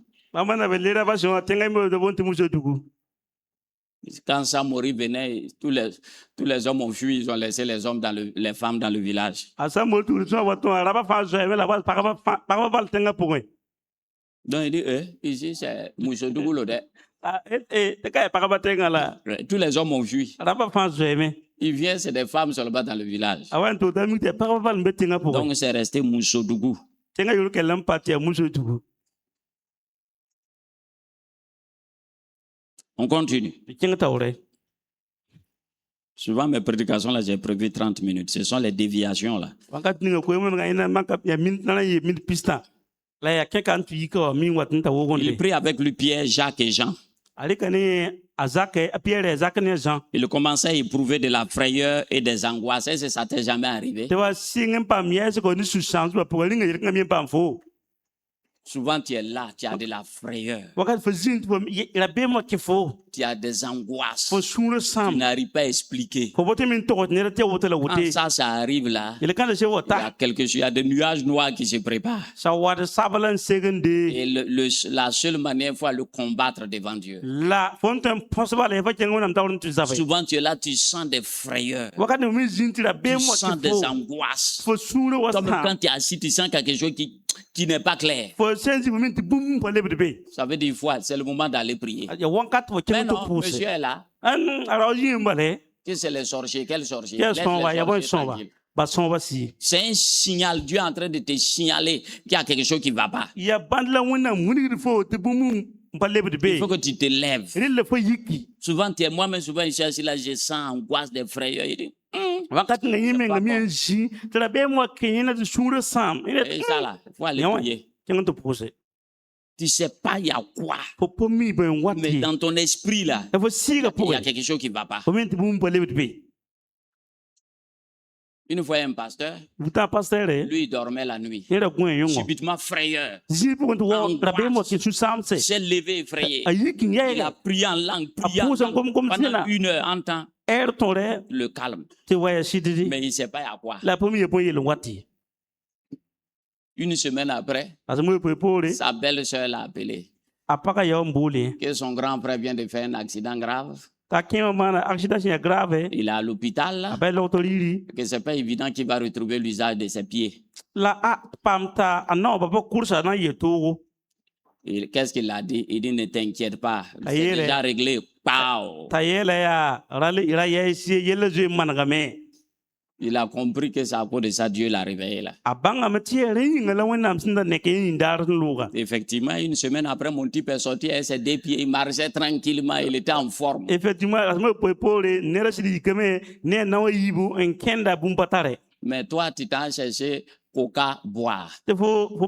Quand Samori venait, tous les hommes ont fui, ils ont laissé les femmes dans le village. Donc il dit, ici c'est Moussodougou l'odeur. Tous les hommes ont fui. Il vient, c'est des femmes seulement dans le village. Donc c'est resté Moussodougou. On continue. Souvent mes prédications là, j'ai prévu 30 minutes. Ce sont les déviations là. Il prit avec lui Pierre, Jacques et Jean. Il commençait à éprouver de la frayeur et des angoisses. Est-ce que ça t'est jamais arrivé? Souvent tu es là, tu as de la frayeur. Tu as des angoisses. Tu n'arrives pas à expliquer. Quand ça arrive là, il y a quelque chose, il y a des nuages noirs qui se préparent. Et la seule manière, il faut le combattre devant Dieu. Souvent tu es là, tu sens des frayeurs. Tu sens des angoisses. Comme quand tu es assis, tu sens quelque chose qui n'est pas clair. Ça veut dire c'est le moment d'aller prier. Mais non, monsieur est là. Que c'est les sorciers, quels sorciers? C'est un signal, Dieu est en train de te signaler qu'il y a quelque chose qui ne va pas. Il faut que tu te lèves. Souvent, moi-même, souvent, je suis assis là, je sens angoisse, des frayeurs. Il dit, et ça là, il faut aller prier. Tu ne sais pas il y a quoi. Mais dans ton esprit là, il y a quelque chose qui ne va pas. Une fois, un pasteur, lui, il dormait la nuit. Subitement, frayeur. Il s'est levé effrayé. Il a prié en langue, pendant 1 heure, en temps. Le calme. Mais il ne sait pas à quoi. Une semaine après, sa belle-sœur l'a appelé. Que son grand frère vient de faire un accident grave. Il est à l'hôpital. Que c'est pas évident qu'il va retrouver l'usage de ses pieds. Et qu'est-ce qu'il a dit? Il dit ne t'inquiète pas. C'est déjà réglé. Pow. Il a compris que c'est à cause de ça Dieu l'a réveillé là. Effectivement, 1 semaine après, mon type est sorti avec ses 2 pieds, il marchait tranquillement, il était en forme. Mais toi, tu t'as cherché coca boire. Ou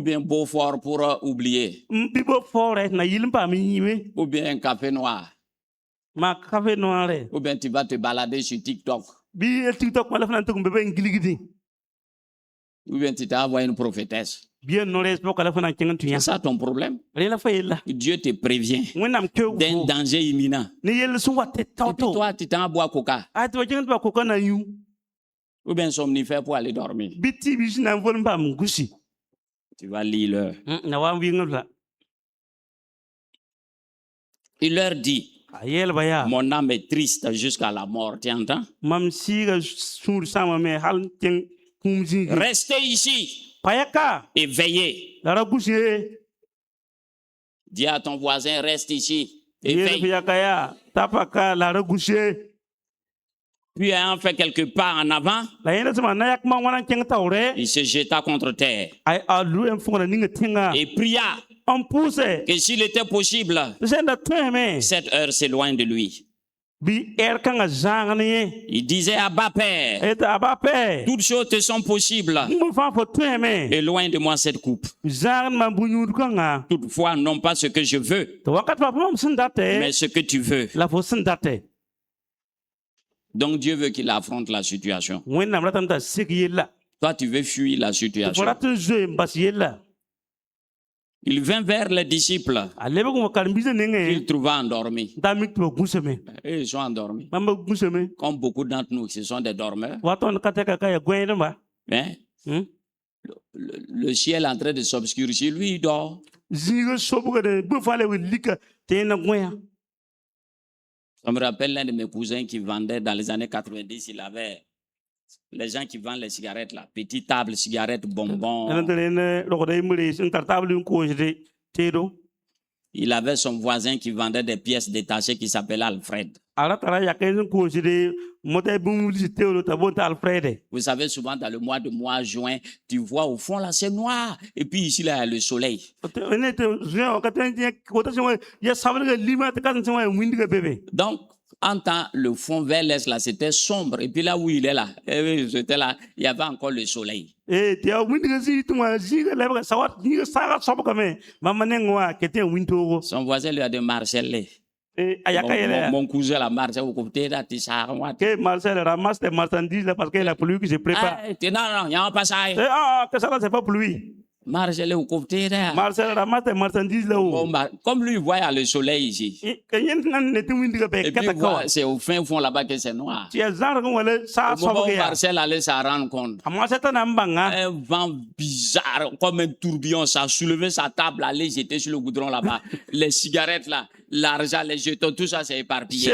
bien Beaufort pour oublier. Ou bien un café noir. Ou bien tu vas te balader sur TikTok. Ou bien tu t'as envoyé une prophétesse. C'est ça ton problème. Dieu te prévient d'un danger imminent. Et puis toi, tu t'en bois coca. Ou bien somnifère pour aller dormir. Tu vas lire l'heure. Il leur dit, mon âme est triste jusqu'à la mort, tu entends? Restez ici et veillez. Dis à ton voisin, reste ici et veille. Puis ayant fait quelques pas en avant, il se jeta contre terre et pria que s'il était possible, cette heure s'éloigne de lui. Il disait Abba Père, toutes choses te sont possibles. Et loin de moi cette coupe. Toutefois, non pas ce que je veux, mais ce que tu veux. Donc Dieu veut qu'il affronte la situation. Toi, tu veux fuir la situation. Il vint vers les disciples. Il trouva endormis. Et ils sont endormis. Comme beaucoup d'entre nous, ce sont des dormeurs. Mais le ciel est en train de s'obscurcir. Lui, il dort. Ça me rappelle l'un de mes cousins qui vendait dans les années 90. Il avait les gens qui vendent les cigarettes là, petite table, cigarettes, bonbons. Il avait son voisin qui vendait des pièces détachées qui s'appelait Alfred. Vous savez, souvent dans le mois de juin, tu vois au fond là, c'est noir. Et puis ici là, il y a le soleil. Donc, en temps, le fond vers l'est là, c'était sombre. Et puis là où il est là, j'étais là, il y avait encore le soleil. Son voisin lui a dit Marcel. Mon cousin la Marcel, vous comptez là, tu sais, Marcel ramasse des marchandises là parce qu'il y a la pluie qui se prépare. Non, il n'y a pas ça. Que ça là, c'est pas pluie. Marcel, vous comptez là. Marcel ramasse des marchandises là. Comme lui, il voit le soleil ici. Et puis, c'est au fin fond là-bas que c'est noir. Au moment où Marcel allait s'en rendre compte, un vent bizarre, comme un tourbillon, ça a soulevé sa table, allait jeter sur le goudron là-bas. Les cigarettes là, l'argent, les jetons, tout ça s'est éparpillé.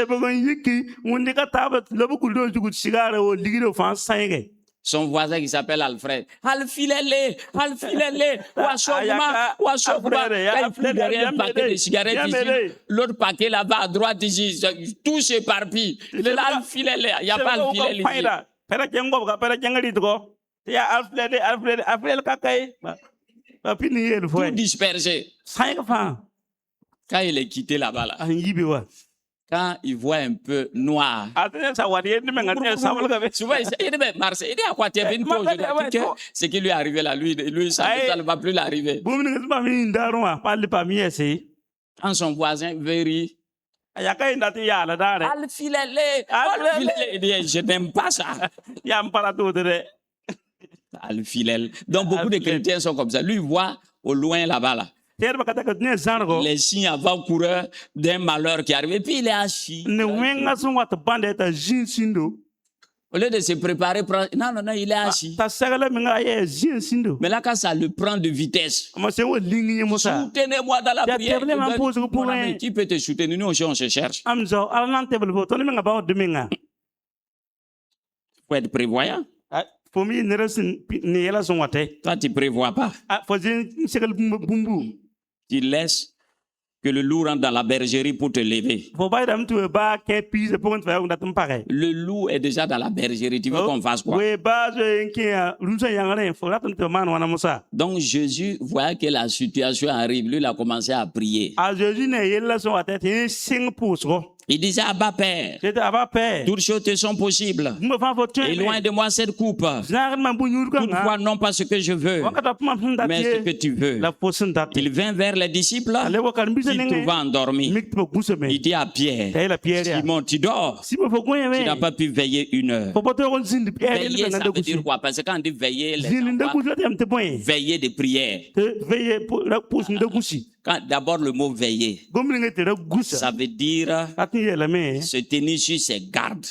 Son voisin qui s'appelle Alfred. Alfilele. Derrière un paquet de cigarettes ici. L'autre paquet là-bas à droite ici. Tout s'éparpille. Il est là, Alfilele. Il n'y a pas Alfilele ici. Tout dispersé. Quand il est quitté là-bas, là, quand il voit un peu noir, souvent il dit Marseille, il dit à quoi tu es venu toi aujourd'hui? Ce qui lui est arrivé là, lui ça ne va plus l'arriver. Quand son voisin veut rire, il dit je n'aime pas ça. Donc beaucoup de chrétiens sont comme ça. Lui il voit au loin là-bas là. Les signes avant-coureurs d'un malheur qui arrive. Et puis il est assis. Au lieu de se préparer, non, il est assis. Mais là, quand ça le prend de vitesse, soutenez-moi dans la prière. Mon ami, qui peut te soutenir? Nous aussi, on se cherche. Il faut être prévoyant. Toi, tu ne prévois pas. Tu laisses que le loup rentre dans la bergerie pour te lever. Le loup est déjà dans la bergerie. Tu veux qu'on fasse quoi? Donc Jésus voyait que la situation arrive. Lui, il a commencé à prier. Il disait Abba Père, toutes choses te sont possibles. Et loin de moi cette coupe. Toutefois, non pas ce que je veux, mais ce que tu veux. Il vint vers les disciples, il trouva endormi. Il dit à Pierre, Simon, tu dors. Tu n'as pas pu veiller 1 heure. Veiller, ça veut dire quoi? Parce que quand on dit veiller, veiller de prière. D'abord le mot veiller, ça veut dire se tenir sur ses gardes,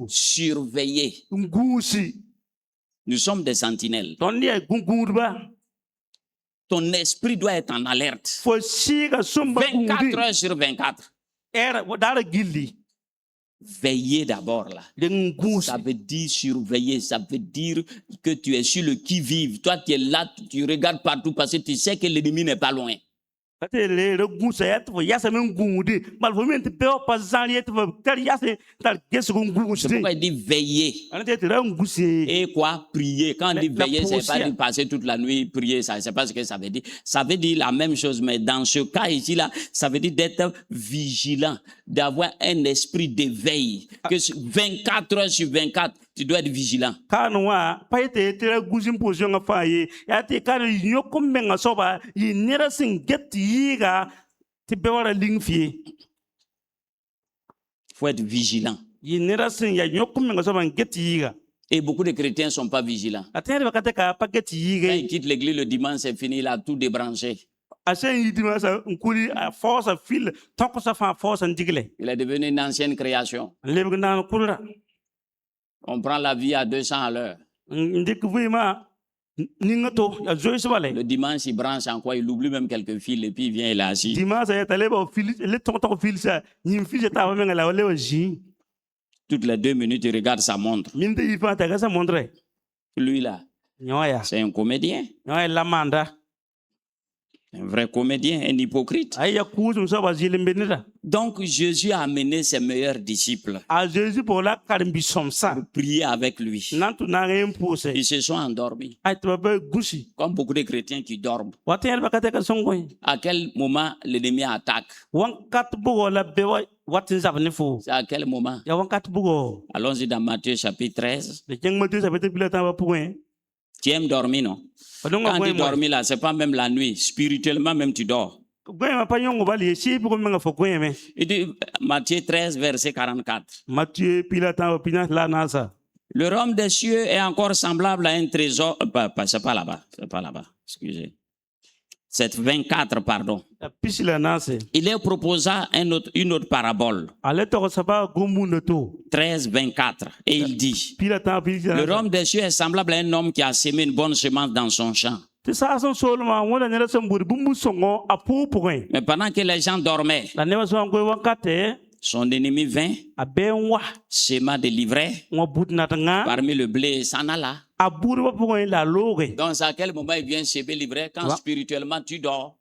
surveiller. Nous sommes des sentinelles. Ton esprit doit être en alerte 24 heures sur 24. Veiller d'abord là. Ça veut dire surveiller, ça veut dire que tu es sur le qui-vive. Toi, tu es là, tu regardes partout parce que tu sais que l'ennemi n'est pas loin. C'est pourquoi il dit veiller. Et quoi? Prier. Quand on dit veiller, c'est pas dire passer toute la nuit, prier, ça, c'est pas ce que ça veut dire. Ça veut dire la même chose, mais dans ce cas ici, là, ça veut dire d'être vigilant, d'avoir un esprit d'éveil. Que 24 heures sur 24, tu dois être vigilant. Faut être vigilant. Et beaucoup de chrétiens ne sont pas vigilants. Quand ils quittent l'église le dimanche, c'est fini, il a tout débranché. Il est devenu une ancienne création. On prend la vie à 200 à l'heure. Le dimanche, il branche en quoi? Il oublie même quelques fils et puis il vient, il est assis. Toutes les 2 minutes, il regarde sa montre. Lui là, c'est un comédien. Un vrai comédien, un hypocrite. Donc Jésus a amené ses meilleurs disciples pour prier avec lui. Ils se sont endormis. Comme beaucoup de chrétiens qui dorment. À quel moment l'ennemi attaque? C'est à quel moment? Allons-y dans Matthieu chapitre 13. Tu aimes dormir, non? Quand tu dormis là, c'est pas même la nuit. Spirituellement, même tu dors. Il dit, Matthieu 13, verset 44. Le royaume des cieux est encore semblable à un trésor. C'est pas là-bas. C'est pas là-bas. Excusez. C'est 24, pardon. Il leur proposa une autre parabole. 13, 24. Et il dit, le royaume des cieux est semblable à un homme qui a semé une bonne semence dans son champ. Mais pendant que les gens dormaient, son ennemi vint, sema de l'ivraie parmi le blé et s'en alla. Donc, c'est à quel moment il vient semer l'ivraie? Quand spirituellement tu dors.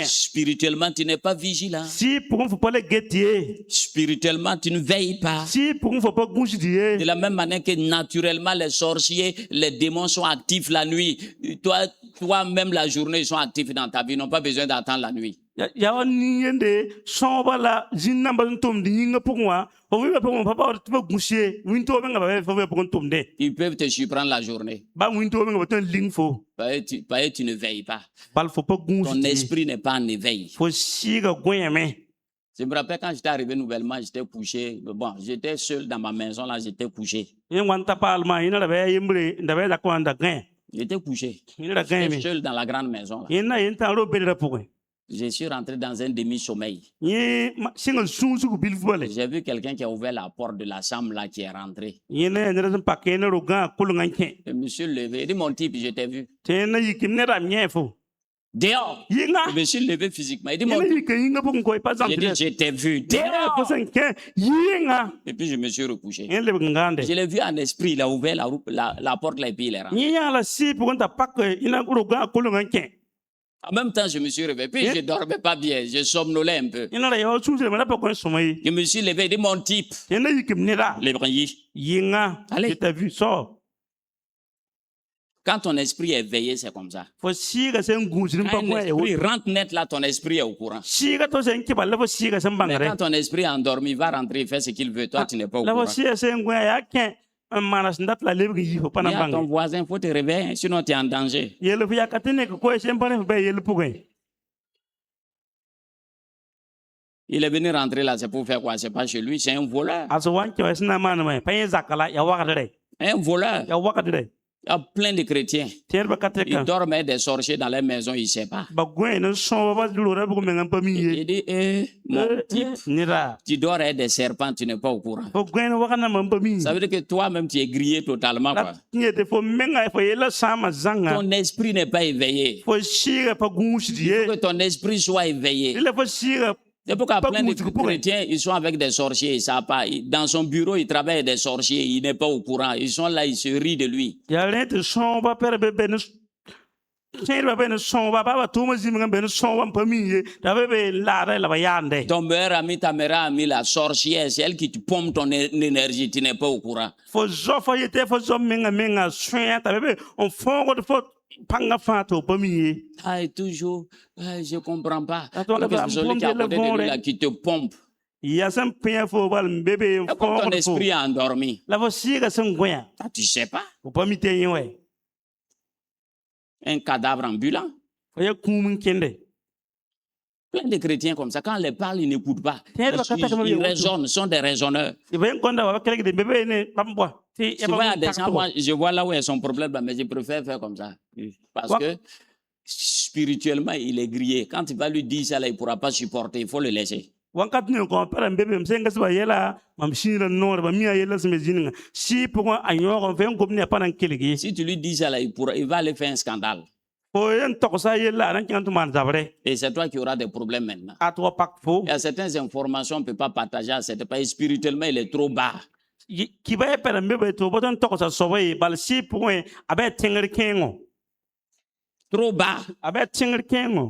Spirituellement, tu n'es pas vigilant. Spirituellement, tu ne veilles pas. De la même manière que naturellement, les sorciers, les démons sont actifs la nuit. Toi-même, la journée, ils sont actifs dans ta vie. Ils n'ont pas besoin d'attendre la nuit. Ils peuvent te surprendre la journée. Tu ne veilles pas. Ton esprit n'est pas en éveil. Je me rappelle quand j'étais arrivé nouvellement, j'étais couché. Bon, j'étais seul dans ma maison, là, j'étais couché. J'étais couché. J'étais seul dans la grande maison. Là. Je suis rentré dans un demi-sommeil. J'ai vu quelqu'un qui a ouvert la porte de la chambre là qui est rentré. Le monsieur levé. Il dit, mon type, je t'ai vu. Dehors. Je me suis levé physiquement. Il dit, mon type. J'ai dit, je t'ai vu. Dehors. Et puis je me suis recouché. Je l'ai vu en esprit. Il a ouvert la porte là et puis il est rentré. En même temps, je me suis réveillé. Puis je ne dormais pas bien. Je somnolais un peu. Je me suis levé. Il dit, mon type. Allez. Quand ton esprit est éveillé, c'est comme ça. Quand un esprit rentre net là, ton esprit est au courant. Mais quand ton esprit est endormi, il va rentrer, il fait ce qu'il veut. Toi, tu n'es pas au courant. Dis à ton voisin, il faut te réveiller, sinon tu es en danger. Il est venu rentrer là, c'est pour faire quoi? C'est pas chez lui, c'est un voleur. Un voleur. Il y a plein de chrétiens. Ils dorment avec des sorciers dans les maisons, ils ne savent pas. Il dit, mon type, tu dors avec des serpents, tu n'es pas au courant. Ça veut dire que toi-même, tu es grillé totalement. Quoi. Ton esprit n'est pas éveillé. Il faut que ton esprit soit éveillé. C'est pourquoi plein de chrétiens, ils sont avec des sorciers, ils savent pas. Dans son bureau, il travaille avec des sorciers, il n'est pas au courant. Ils sont là, ils se rient de lui. Ton meilleur ami, ta meilleure amie, la sorcière, c'est elle qui te pompe ton énergie, tu n'es pas au courant. Ah, et toujours, je ne comprends pas. Celui qui est à côté de lui, là, qui te pompe. Comme ton esprit est endormi. Ah, tu ne sais pas. Un cadavre ambulant. Plein de chrétiens comme ça, quand on les parle, ils n'écoutent pas. Ils raisonnent, sont des raisonneurs. Souvent, il y a des gens, moi, je vois là où est son problème, mais je préfère faire comme ça. Parce que spirituellement, il est grillé. Quand tu vas lui dire ça, là, il ne pourra pas supporter, il faut le laisser. Si tu lui dis ça, là, il va aller faire un scandale. Et c'est toi qui auras des problèmes maintenant. Il y a certaines informations qu'on ne peut pas partager à cet pays. Spirituellement, il est trop bas. Trop bas.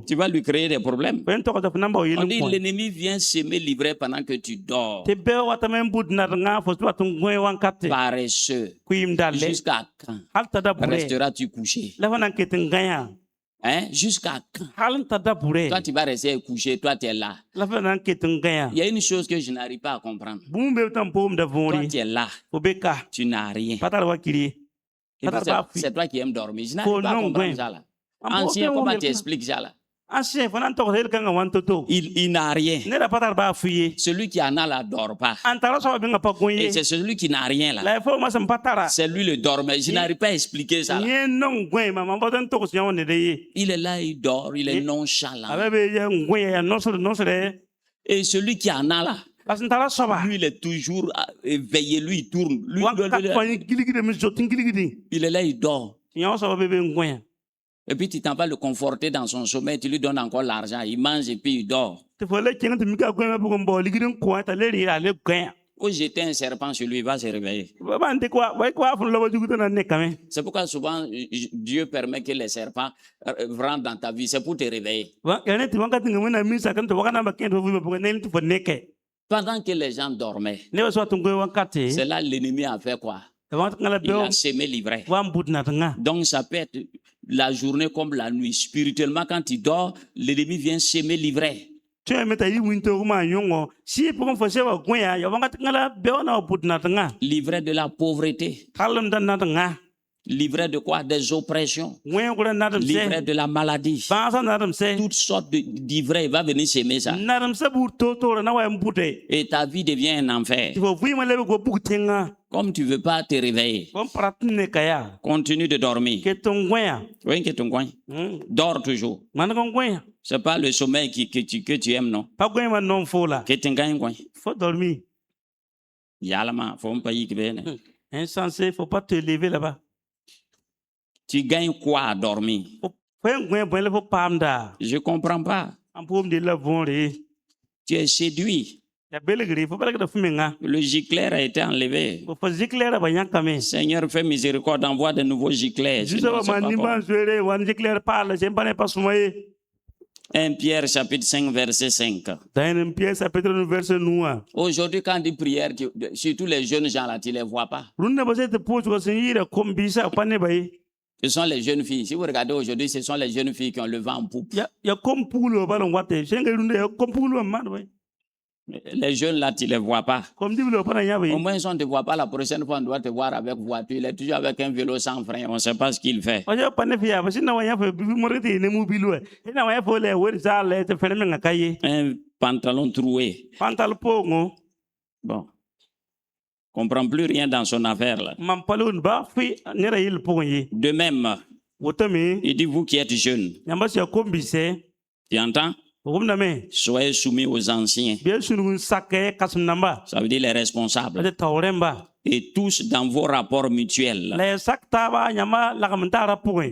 Tu vas lui créer des problèmes. On dit l'ennemi vient s'aimer l'ivraie pendant que tu dors. Paresseux. Jusqu'à quand resteras-tu couché? Hein? Jusqu'à quand? Toi, tu vas rester couché, toi, tu es là. Il y a une chose que je n'arrive pas à comprendre. Toi, tu es là. Tu n'as rien. C'est toi qui aimes dormir. Je n'arrive pas à comprendre ça là. Ancien, comment tu expliques ça là? Il n'a rien. Celui qui en a là dort pas. Et c'est celui qui n'a rien là. C'est lui le dormeur. Je n'arrive pas à expliquer ça là. Il est là, il dort, il est nonchalant. Et celui qui en a là, lui il est toujours éveillé, lui il tourne. Il est là, il dort. Et puis tu t'en vas le conforter dans son sommeil, tu lui donnes encore l'argent, il mange et puis il dort. Ou jeter un serpent sur lui, il va se réveiller. C'est pourquoi souvent Dieu permet que les serpents rentrent dans ta vie, c'est pour te réveiller. Pendant que les gens dormaient, c'est là l'ennemi a fait quoi? Il a sémé l'ivraie. Donc ça peut être la journée comme la nuit. Spirituellement, quand tu dors, l'ennemi vient s'aimer l'ivraie. L'ivraie de la pauvreté. L'ivraie de quoi? Des oppressions. L'ivraie de la maladie. Toutes sortes d'ivraie, il va venir s'aimer ça. Et ta vie devient un enfer. Comme tu ne veux pas te réveiller, continue de dormir. Oui, dors toujours. Ce n'est pas le sommeil que tu aimes, non? Faut dormir. Insensé, il ne faut pas te lever là-bas. Tu gagnes quoi à dormir? Je ne comprends pas. Tu es séduit. Le gicleur a été enlevé. Seigneur, fais miséricorde, envoie de nouveaux gicleurs. 1 Pierre chapitre 5 verset 5. Aujourd'hui, quand on dit prière, surtout les jeunes gens là, tu ne les vois pas. Ce sont les jeunes filles. Si vous regardez aujourd'hui, ce sont les jeunes filles qui ont le vent en poupe. Les jeunes là, tu ne les vois pas. Au moins, si on ne te voit pas, la prochaine fois, on doit te voir avec voiture. Il est toujours avec un vélo sans frein. On ne sait pas ce qu'il fait. Un pantalon troué. Bon. Comprend plus rien dans son affaire là. De même, il dit vous qui êtes jeunes. Tu entends? Soyez soumis aux anciens. Ça veut dire les responsables. Et tous dans vos rapports mutuels.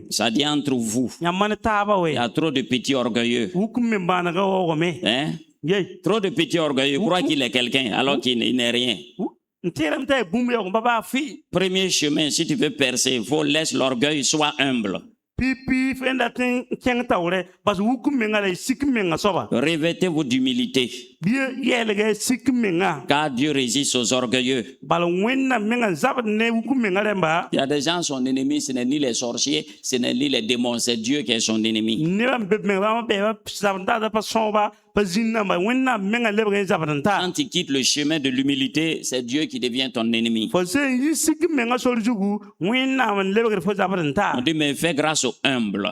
Ça dit entre vous. Il y a trop de petits orgueilleux. Hein? Trop de petits orgueilleux. Croient qu'il est quelqu'un alors qu'il n'est rien. Premier chemin, si tu veux percer, il faut laisser l'orgueil, sois humble. Revêtez-vous d'humilité. Car Dieu résiste aux orgueilleux. Il y a des gens, son ennemi, ce n'est ni les sorciers, ce n'est ni les démons, c'est Dieu qui est son ennemi. Quand tu quittes le chemin de l'humilité, c'est Dieu qui devient ton ennemi. On dit, mais fais grâce aux humbles.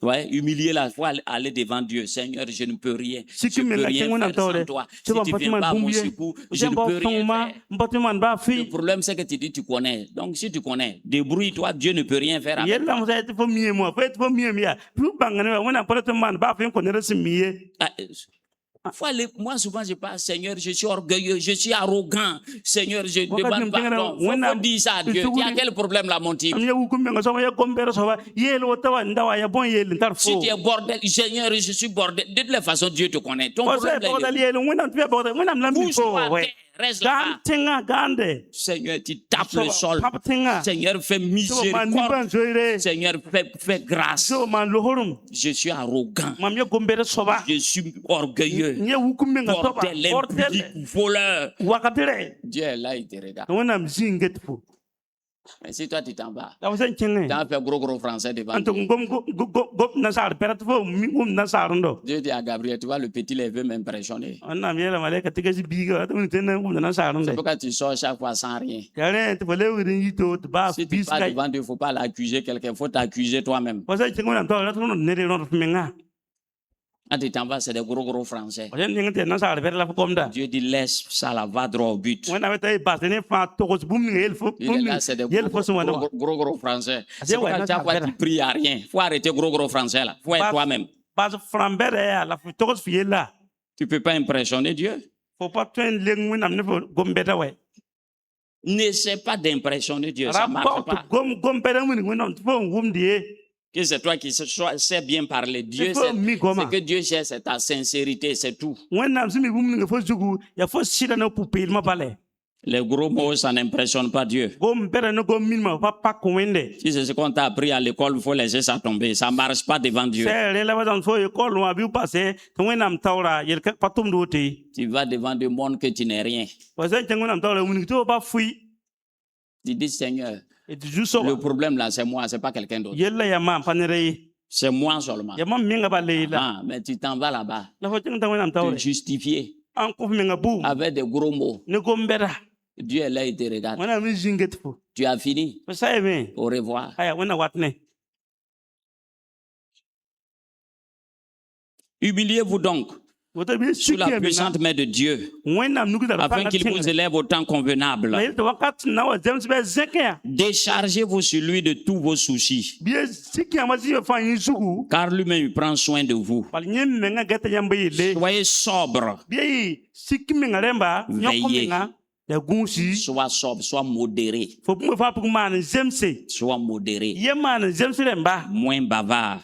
Ouais, humilier la foi, aller devant Dieu. Seigneur, je ne peux rien. Je ne peux rien faire sans toi. Si tu ne viens pas à mon secours, je ne peux rien faire. Le problème, c'est que tu dis tu connais. Donc, si tu connais, débrouille-toi, Dieu ne peut rien faire avec toi. Moi, souvent, je parle, Seigneur, je suis orgueilleux, je suis arrogant. Seigneur, je demande pardon. Faut dire ça à Dieu. Tu as quel problème là, mon type? Si tu es bordel, Seigneur, je suis bordel. De toute façon, Dieu te connaît. Ton problème est reste là. Seigneur, tu tapes le sol. Seigneur, fais miséricorde. Seigneur, fais grâce. Je suis arrogant. Je suis orgueilleux. Bordel, impudique, voleur. Dieu est là, il te regarde. Mais si toi tu t'en vas, tu as fait gros français devant Dieu. Dieu dit à Gabriel, tu vois, le petit les veut m'impressionner. C'est pourquoi tu sors chaque fois sans rien. Si tu passes devant Dieu, il ne faut pas l'accuser quelqu'un, il faut t'accuser toi-même. Quand tu t'en vas, c'est des gros français. Dieu dit laisse ça là, va droit au but. Il est là, c'est des gros français. C'est pourquoi chaque fois tu pries à rien. Il faut arrêter gros français là. Il faut être toi-même. Tu ne peux pas impressionner Dieu. N'essaie pas d'impressionner Dieu, ça ne marche pas. Que c'est toi qui sais bien parler. Dieu, c'est que Dieu cherche, c'est ta sincérité, c'est tout. Les gros mots, ça n'impressionne pas Dieu. Si c'est ce qu'on t'a appris à l'école, il faut laisser ça tomber. Ça ne marche pas devant Dieu. Tu vas devant des mondes que tu n'es rien. Tu dis, Seigneur, le problème là, c'est moi, c'est pas quelqu'un d'autre. C'est moi seulement. Ah, mais tu t'en vas là-bas. Te justifier avec des gros mots. Dieu est là, il te regarde. Tu as fini. Au revoir. Humiliez-vous donc sous la puissante main de Dieu, afin qu'il vous élève au temps convenable. Déchargez-vous sur lui de tous vos soucis, car lui-même il prend soin de vous. Soyez sobre, veillez, sois sobre, sois modéré. Sois modéré. Moins bavard.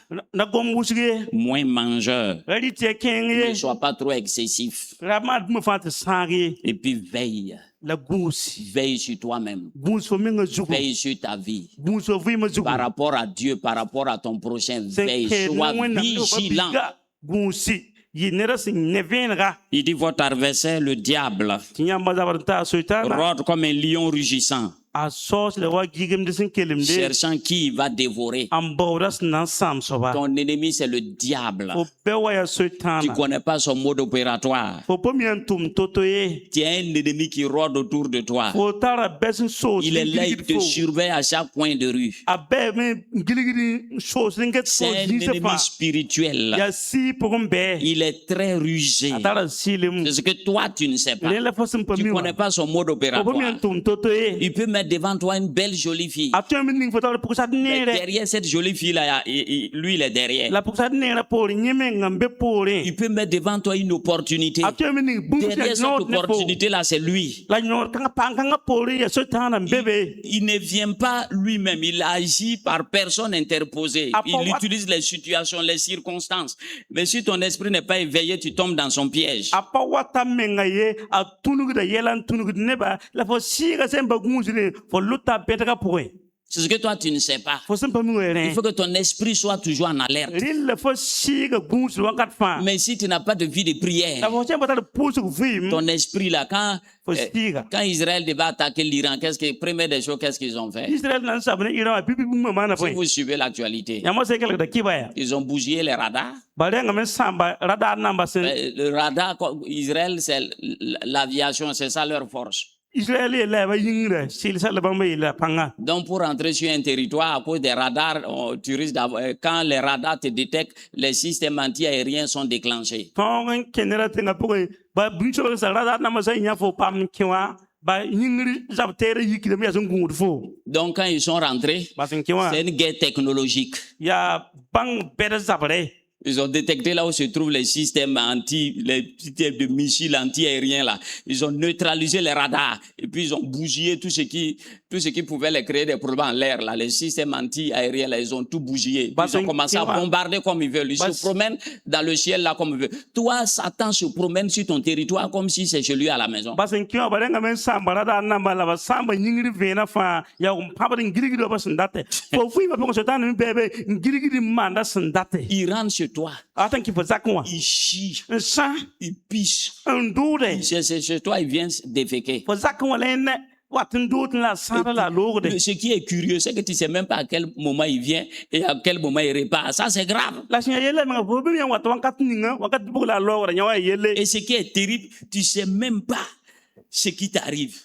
Moins mangeur. Ne sois pas trop excessif. Et puis veille. Veille sur toi-même. Veille sur ta vie. Par rapport à Dieu, par rapport à ton prochain, veille. Sois vigilant. Il dit votre adversaire, le diable, rôde comme un lion rugissant, cherchant qui il va dévorer. Ton ennemi, c'est le diable. Tu ne connais pas son mode opératoire. Tu as un ennemi qui rôde autour de toi. Il est là, il te surveille à chaque coin de rue. C'est un ennemi spirituel. Il est très rusé. C'est ce que toi, tu ne sais pas. Tu ne connais pas son mode opératoire. Il peut mettre devant toi une belle jolie fille. Mais derrière cette jolie fille-là, lui, il est derrière. Il peut mettre devant toi une opportunité. Derrière cette opportunité-là, c'est lui. Il ne vient pas lui-même. Il agit par personne interposée. Il utilise les situations, les circonstances. Mais si ton esprit n'est pas éveillé, tu tombes dans son piège. C'est ce que toi tu ne sais pas. Fo sem pa mi Il were. faut que ton esprit soit toujours en alerte. Ril fo si ga gungs wakat fa. Mais si tu n'as pas de vie de La prière, fo sem pa ta pousse ku vim. ton esprit là, Fo stiga. quand Israël devait attaquer l'Iran, première des choses, qu'est-ce qu'ils ont fait? Israël nan sabne Iran pipi bum mana Si point. vous suivez l'actualité, Ya mo se kala da kibaya. ils ont bougé les radars. Bare nga men samba radar namba sen. Le radar, Israël, c'est l'aviation, c'est ça leur force. Israël est là ba yingra sil sala ba mai la panga. Donc, pour entrer sur un territoire, à cause des radars, tu risques quand les radars te détectent, les systèmes anti-aériens sont déclenchés. Tongan kenera tenga pour ba buncho sa radar namba sa nya fo pam kiwa. Ba yingri zab tere yikide mi yasun gungu fo. Donc, quand ils sont rentrés, c'est une guerre technologique. Ya bang bere zabre. Ils ont détecté là où se trouvent les systèmes les systèmes de missiles anti-aériens là. Ils ont neutralisé les radars et puis ils ont bougillé tout ce qui pouvait les créer des problèmes en l'air là. Les systèmes anti-aériens là, ils ont tout bougillé. Ils ont commencé à bombarder comme ils veulent. Ils se promènent dans le ciel là comme ils veulent. Toi, Satan se promène sur ton territoire comme si c'est chez lui à la maison. Parce que ba nga men samba radar namba la ba samba yingri vena fa ya papa ngirigi do ba sandate. Fo fu ba ko Satan mi bebe ngirigi manda sandate. Il rentre sur toi. Attends qu'il faut ça quoi. Il chie. Ça. Il pisse. Un doute. C'est chez toi, il vient déféquer. Faut ça qu'on l'aine. Ce qui est curieux, c'est que tu ne sais même pas à quel moment il vient et à quel moment il repart. Ça, c'est grave. Et ce qui est terrible, tu ne sais même pas ce qui t'arrive.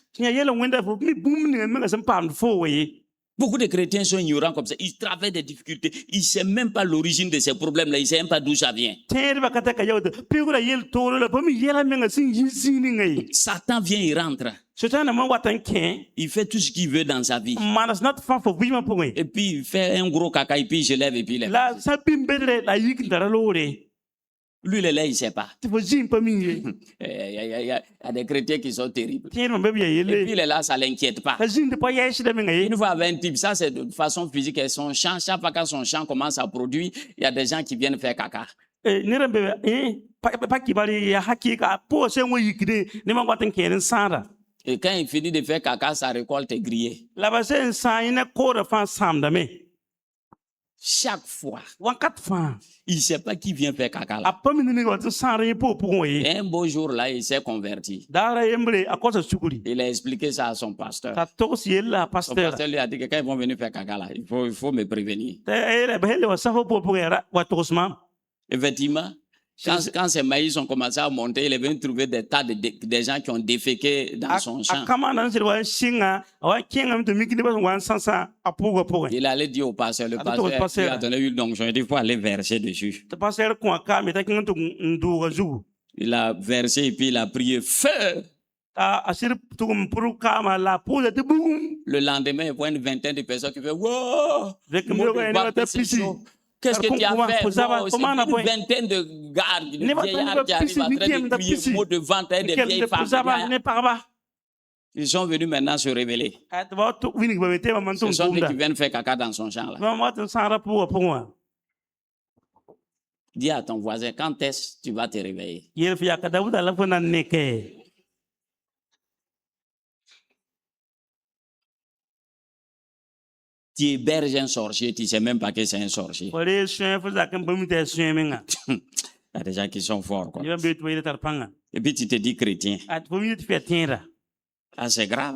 Beaucoup de chrétiens sont ignorants comme ça. Ils traversent des difficultés. Ils ne savent même pas l'origine de ces problèmes-là. Ils ne savent même pas d'où ça vient. Satan vient, il rentre. Il fait tout ce qu'il veut dans sa vie. Et puis il fait un gros caca et puis il se lève et puis il est. Lui, il est là, il ne sait pas. Il y a des chrétiens qui sont terribles. Et puis il est là, ça ne l'inquiète pas. Une fois avec un type, ça c'est de façon physique. Et son chant, chaque fois que son chant commence à produire, il y a des gens qui viennent faire caca. Et quand il finit de faire caca, sa récolte est grillée. Chaque fois, il ne sait pas qui vient faire caca là. Et un beau jour là, il s'est converti. Il a expliqué ça à son pasteur. Son pasteur lui a dit que quand ils vont venir faire caca là, il faut me prévenir. Effectivement, quand ces maïs ont commencé à monter, il est venu trouver des tas de gens qui ont déféqué dans son champ. Il allait dire au pasteur, le pasteur lui a donné une onction, il dit il faut aller verser dessus. Il a versé et puis il a prié feu. Le lendemain, il voit une vingtaine de personnes qui font wow! Qu'est-ce que tu as fait? C'est une vingtaine de gardes, de vieillards qui arrivent en train de crier mot de vente et des vieilles femmes. Ils sont venus maintenant se révéler. Ce sont ceux qui viennent faire caca dans son champ là. Dis à ton voisin, quand est-ce que tu vas te réveiller? Tu héberges un sorcier, tu ne sais même pas que c'est un sorcier. Il y a des gens qui sont forts, quoi. Et puis tu te dis chrétien. Ah, c'est grave.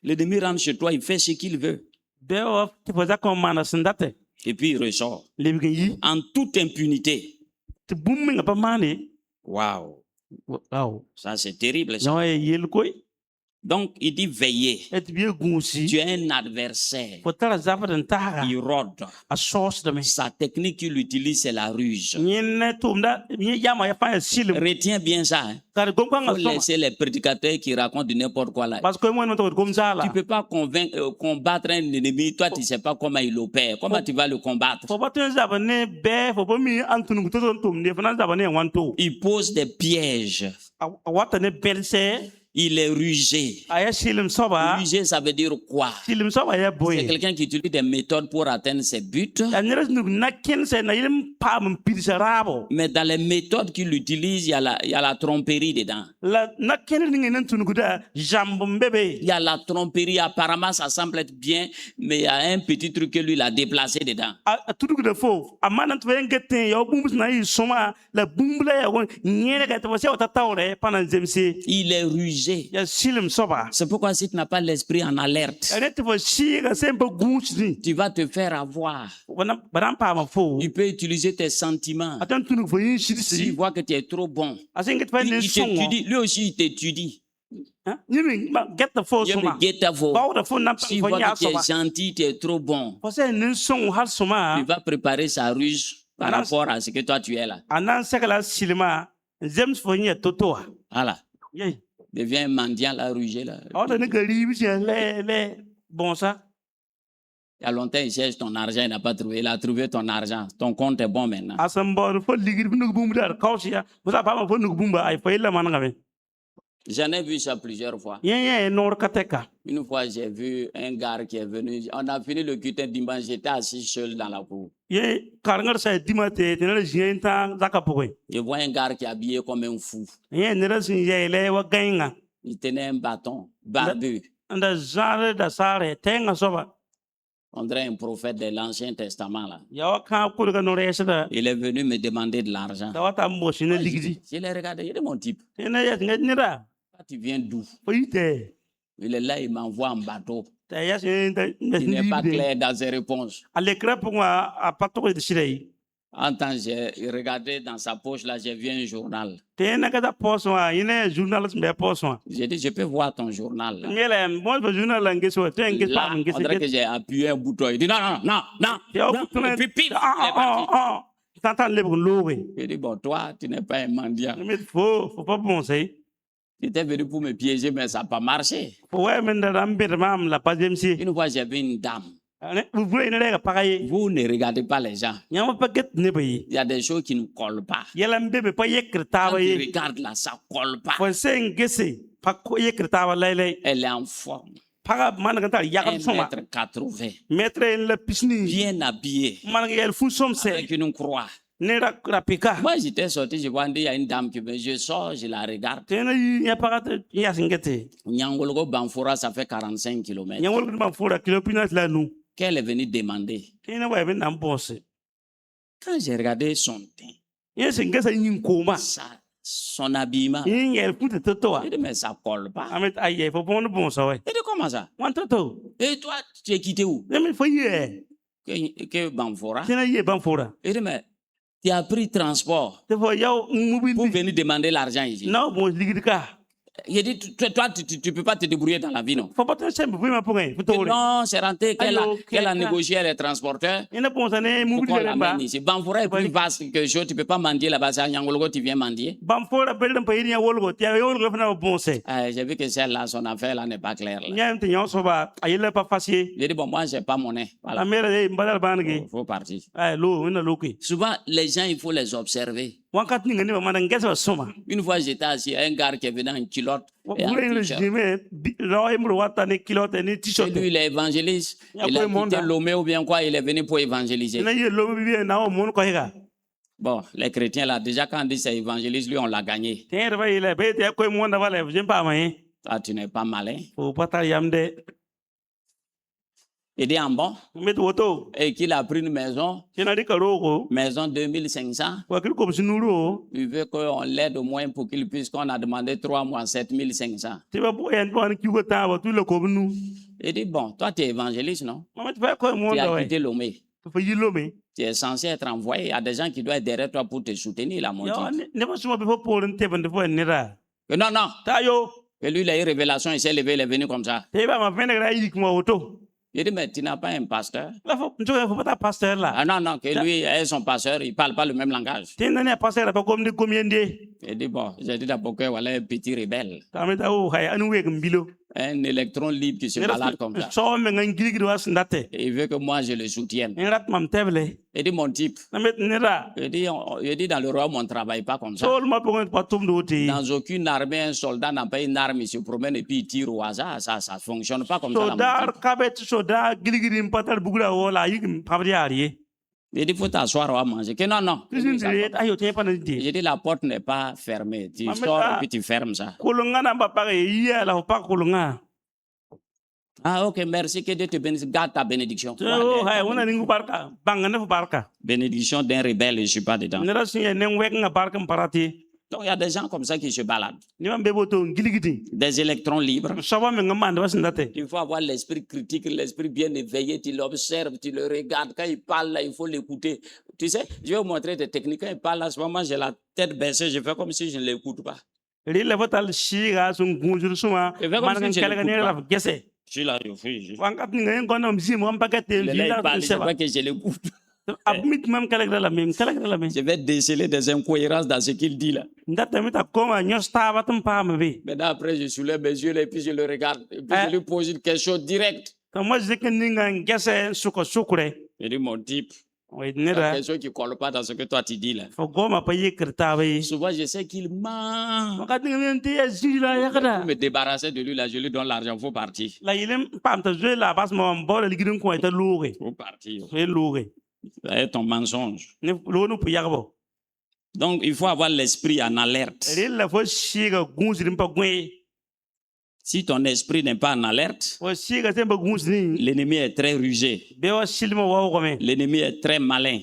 L'ennemi rentre chez toi, il fait ce qu'il veut. Et puis il ressort. En toute impunité. Waouh. Ça, c'est terrible. Ça. Donc, il dit veiller. Tu es un adversaire. Il rôde. Sa technique qu'il utilise, c'est la ruse. Retiens bien ça. Il faut laisser les prédicateurs qui racontent du n'importe quoi là. Tu ne peux pas combattre un ennemi. Toi, tu ne sais pas comment il opère. Comment tu vas le combattre? Il pose des pièges. Il est rusé. Rusé, ça veut dire quoi? C'est quelqu'un qui utilise des méthodes pour atteindre ses buts. Mais dans les méthodes qu'il utilise, il y a la tromperie dedans. Il y a la tromperie. Apparemment, ça semble être bien, mais il y a un petit truc que lui, il a déplacé dedans. Il est rusé. C'est pourquoi si tu n'as pas l'esprit en alerte, tu vas te faire avoir. Tu peux utiliser tes sentiments. S'il voit que tu es trop bon, il t'étudie. Lui aussi, il t'étudie. S'il voit que tu es gentil, tu es trop bon, il va préparer sa ruse par rapport à ce que toi tu es là. Voilà. Devient un mendiant là, rusé là. Il y a longtemps, il cherche ton argent, il n'a pas trouvé. Il a trouvé ton argent. Ton compte est bon maintenant. J'en ai vu ça plusieurs fois. Une fois, j'ai vu un gars qui est venu. On a fini le culte dimanche, j'étais assis seul dans la cour. Je vois un gars qui est habillé comme un fou. Il tenait un bâton, barbu. On dirait un prophète de l'Ancien Testament là. Il est venu me demander de l'argent. Je l'ai regardé, il est mon type. Tu viens d'où? Il est là, il m'envoie en bateau. Il n'est pas clair dans ses réponses. En temps, j'ai regardé dans sa poche là, j'ai vu un journal. J'ai dit, je peux voir ton journal. Là, on dirait que j'ai appuyé un bouton. Il dit, non. Et puis pif, il est parti. Il dit, bon, toi, tu n'es pas un mendiant. Tu étais venu pour me piéger, mais ça n'a pas marché. Une fois, j'ai vu une dame. Vous ne regardez pas les gens. Il y a des choses qui ne collent pas. Quand tu regardes là, ça ne colle pas. Elle est en forme. 1m80. Bien habillée. Avec une croix. Moi, j'étais sorti, je vois, il y a une dame qui me... Je sors, je la regarde. Nyangolgo Banfora, ça fait 45 km. Qu'elle est venue demander. Quand j'ai regardé son teint, son habillement, il dit, mais ça ne colle pas. Il dit, comment ça? Et toi, tu es quitté où? Que Banfora? Il dit, mais tu as pris transport pour venir demander l'argent ici. Il dit, toi, tu ne peux pas te débrouiller dans la vie, non? Non, c'est rentré qu'elle a négocié les transporteurs pour qu'on l'amène ici. Banfora est plus vaste que je, tu ne peux pas mendier là-bas. C'est à Nyangolgo, tu viens mendier. J'ai vu que celle-là, son affaire là n'est pas claire. J'ai dit, bon, moi, je n'ai pas mon nez. Voilà. Il faut partir. Souvent, les gens, il faut les observer. Une fois, j'étais assis, un gars qui est venu en culotte et en t-shirt. Et lui, il est évangéliste. Il a quitté Lomé ou bien quoi, il est venu pour évangéliser. Bon, les chrétiens là, déjà quand on dit c'est évangéliste, lui, on l'a gagné. Toi, tu n'es pas malin. Il dit en bon. Et qu'il a pris une maison. Maison 2500. Il veut qu'on l'aide au moins pour qu'il puisse, qu'on a demandé 3 mois, 7500. Il dit, bon, toi tu es évangéliste, non? Tu as quitté Lomé. Tu es censé être envoyé à des gens qui doivent être derrière toi pour te soutenir, là, mon Dieu. Non. Et lui, il a eu une révélation, il s'est levé, il est venu comme ça. Il dit, mais tu n'as pas un pasteur? Ah non, que lui et son pasteur, ils ne parlent pas le même langage. Il dit, bon, j'ai dit d'abord que voilà un petit rebelle. Un électron libre qui se balade comme ça. Et il veut que moi je le soutienne. Il dit mon type. Il dit dans le royaume on ne travaille pas comme ça. Dans aucune armée, un soldat n'a pas une arme, il se promène et puis il tire au hasard. Ça ne fonctionne pas comme ça. Il dit, il faut t'asseoir à manger. Que non. J'ai dit, la porte n'est pas fermée. Tu sors et puis tu fermes ça. Ah, ok, merci. Que Dieu te bénisse. Garde ta bénédiction. Bénédiction d'un rebelle, je ne suis pas dedans. Donc, il y a des gens comme ça qui se baladent. Des électrons libres. Il faut avoir l'esprit critique, l'esprit bien éveillé. Tu l'observes, tu le regardes. Quand il parle, là, il faut l'écouter. Tu sais, je vais vous montrer des techniques. Quand il parle, là, à ce moment, j'ai la tête baissée. Je fais comme si je ne l'écoute pas. Je fais comme si je ne l'écoute pas. Je suis là, je fais. Là, il parle, je crois que je l'écoute. Je vais déceler des incohérences dans ce qu'il dit là. Maintenant, après, je soulève mes yeux et puis je le regarde. Et puis je lui pose une question directe. Je dis, mon type, il y a quelque chose qui ne colle pas dans ce que toi tu dis là. Souvent, je sais qu'il ment. Pour me débarrasser de lui, là, je lui donne l'argent, il faut partir. Il faut partir. C'est ton mensonge. Donc, il faut avoir l'esprit en alerte. Si ton esprit n'est pas en alerte, l'ennemi est très rusé. L'ennemi est très malin.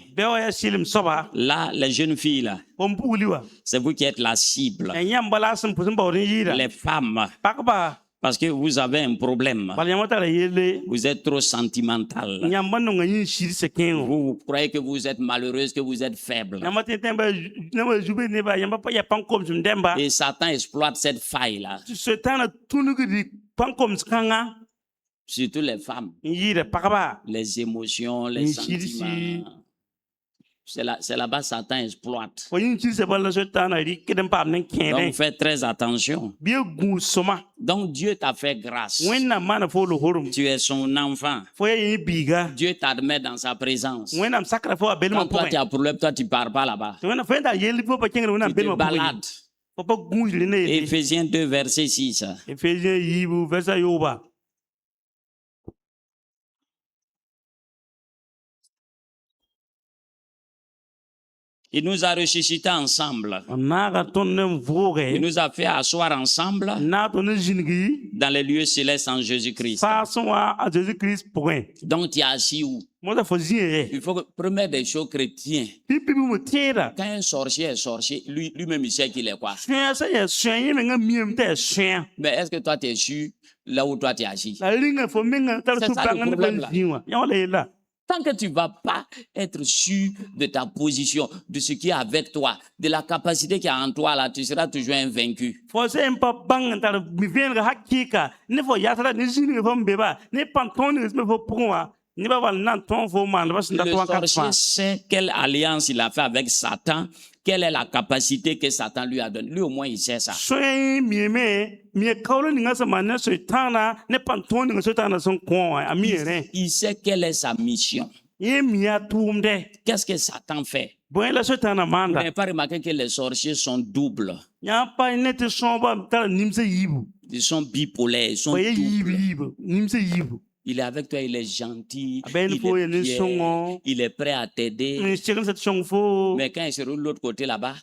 Là, les jeunes filles, là, c'est vous qui êtes la cible. Les femmes. Parce que vous avez un problème. Vous êtes trop sentimental. Vous croyez que vous êtes malheureuse, que vous êtes faible. Et Satan exploite cette faille-là. Surtout les femmes. Les émotions, les sentiments. C'est là-bas Satan exploite. Donc faites très attention. Donc Dieu t'a fait grâce. Tu es son enfant. Dieu t'admet dans sa présence. Quand toi tu as un problème, toi tu ne pars pas là-bas. Tu te balades. Éphésiens 2, verset 6. Il nous a ressuscités ensemble. Il nous a fait asseoir ensemble dans les lieux célestes en Jésus-Christ. Donc tu es assis où? Il faut que, première des choses chrétiens, quand un sorcier est sorcier, lui-même il sait qu'il est quoi. Mais est-ce que toi tu es sûr là où toi tu es assis? C'est ça le problème là. Tant que tu ne vas pas être sûr de ta position, de ce qui est avec toi, de la capacité qui est en toi, là, tu seras toujours invaincu. Le sorcier sait quelle alliance il a fait avec Satan, quelle est la capacité que Satan lui a donnée. Lui, au moins, il sait ça. Il sait quelle est sa mission. Qu'est-ce que Satan fait? Vous n'avez pas remarqué que les sorciers sont doubles. Ils sont bipolaires, ils sont doubles. Il est avec toi, il est gentil, il est prêt à t'aider. Mais quand il se roule de l'autre côté là-bas,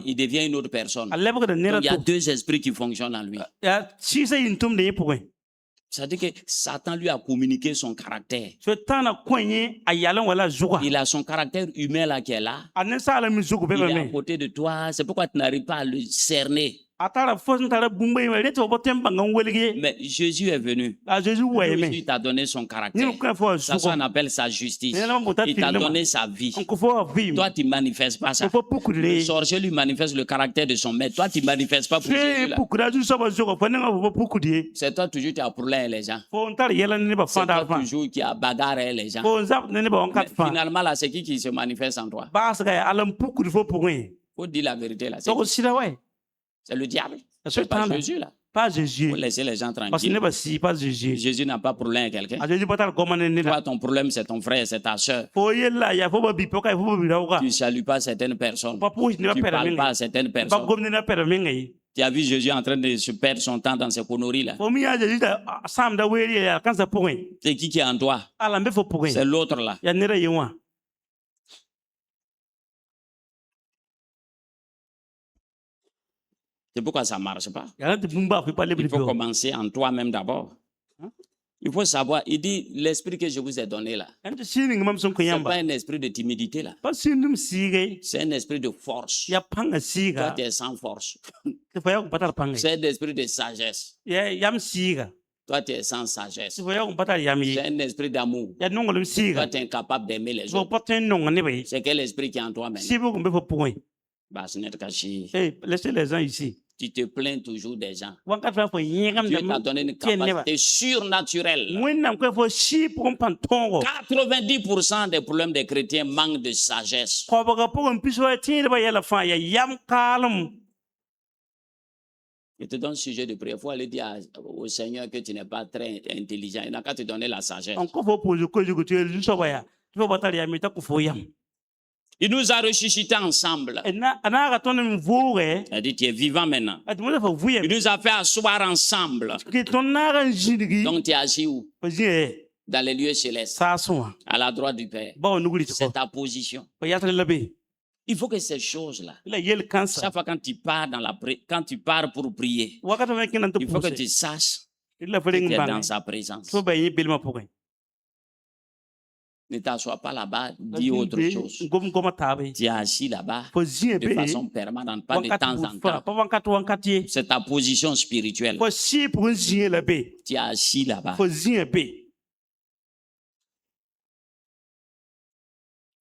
il devient une autre personne. Donc, il y a deux esprits qui fonctionnent en lui. C'est-à-dire que Satan lui a communiqué son caractère. Il a son caractère humain là qui est là. Il est à côté de toi. C'est pourquoi tu n'arrives pas à le cerner. Mais Jésus est venu. Jésus t'a donné son caractère. Ça, on appelle sa justice. Il t'a donné sa vie. Toi, tu ne manifestes pas ça. Le sorcier lui manifeste le caractère de son maître. Toi, tu ne manifestes pas pour Jésus. C'est toi toujours qui as problème avec les gens. C'est toi toujours qui as bagarre avec les gens. Mais finalement, là, c'est qui se manifeste en toi? Faut dire la vérité là. C'est le diable. C'est pas Jésus là. Pas Jésus. Faut laisser les gens Parce que tranquilles. pas si, pas Jésus. Jésus n'a pas de problème avec quelqu'un. A Jésus pas tal comment n'est Toi, là. ton problème, c'est ton frère, c'est ta soeur. Faut y là, il faut pas bipoca, il faut pas bipoca. Tu ne salues pas certaines personnes. Pas pour Tu ne parles pas à certaines Pas personnes. comme n'a pas de Tu as vu Jésus en train de se perdre son temps dans ces conneries-là. Faut m'y a Jésus sam da wéri quand ça pour rien. C'est qui est en toi? Ala me faut pour rien. C'est l'autre là. Ya nera yewa. C'est pourquoi ça ne marche pas. Ya te bumba faut pas les Il faut commencer en toi-même d'abord. Il faut savoir, il dit, l'esprit que je vous ai donné là, ce n'est pas un esprit de timidité là. C'est un esprit de force. Toi, tu es sans force. C'est un esprit de sagesse. Toi, tu es sans sagesse. C'est un esprit d'amour. Toi, tu es incapable d'aimer les autres. C'est quel esprit qui est en toi maintenant? Laissez les gens ici. Tu te plains toujours des gens. Dieu t'a donné une capacité surnaturelle. 90% des problèmes des chrétiens manquent de sagesse. Je te donne sujet de prière. Il faut aller dire au Seigneur que tu n'es pas très intelligent. Il n'a qu'à te donner la sagesse. Il nous a ressuscités ensemble. Il dit, tu es vivant maintenant. Il nous a fait asseoir ensemble. Donc tu es assis où? Dans les lieux célestes. À la droite du Père. C'est ta position. Il faut que ces choses-là, chaque fois quand tu pars, quand tu pars pour prier, il faut que tu saches que tu es dans sa présence. Ne t'assois pas là-bas, dis autre chose. Tu es assis là-bas de façon permanente, pas de temps en temps. C'est ta position spirituelle. Tu es assis là-bas.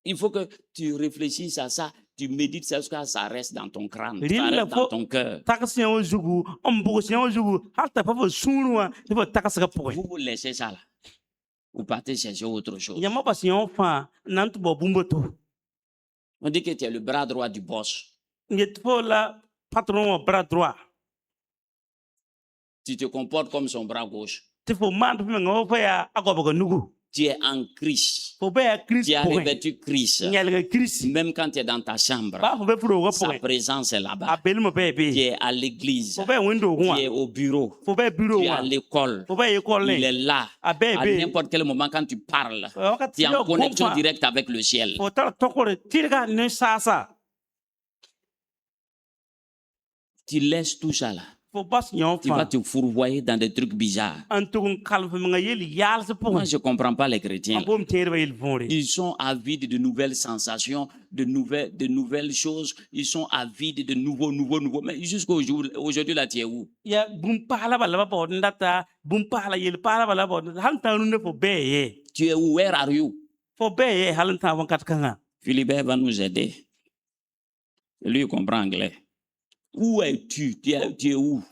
Il faut que tu réfléchisses à ça, tu médites ça jusqu'à ce que ça reste dans ton crâne, ça reste dans ton cœur. Vous laissez ça là. Vous partez chercher autre chose. On dit que tu es le bras droit du boss. Tu te comportes comme son bras gauche. Tu es en Christ. Tu as revêtu Christ. Même quand tu es dans ta chambre, sa présence est là-bas. Tu es à l'église. Tu es au bureau. Tu es à l'école. Il est là. À n'importe quel moment, quand tu parles, tu es en connexion directe avec le ciel. Tu laisses tout ça là. Tu vas te fourvoyer dans des trucs bizarres. Moi, je ne comprends pas les chrétiens. Ils sont avides de nouvelles sensations, de nouvelles choses. Ils sont avides de nouveaux. Mais jusqu'aujourd'hui, là, tu es où? Tu es où? Where are you? Philibert va nous aider. Lui, il comprend anglais. Où es-tu? Tu es où?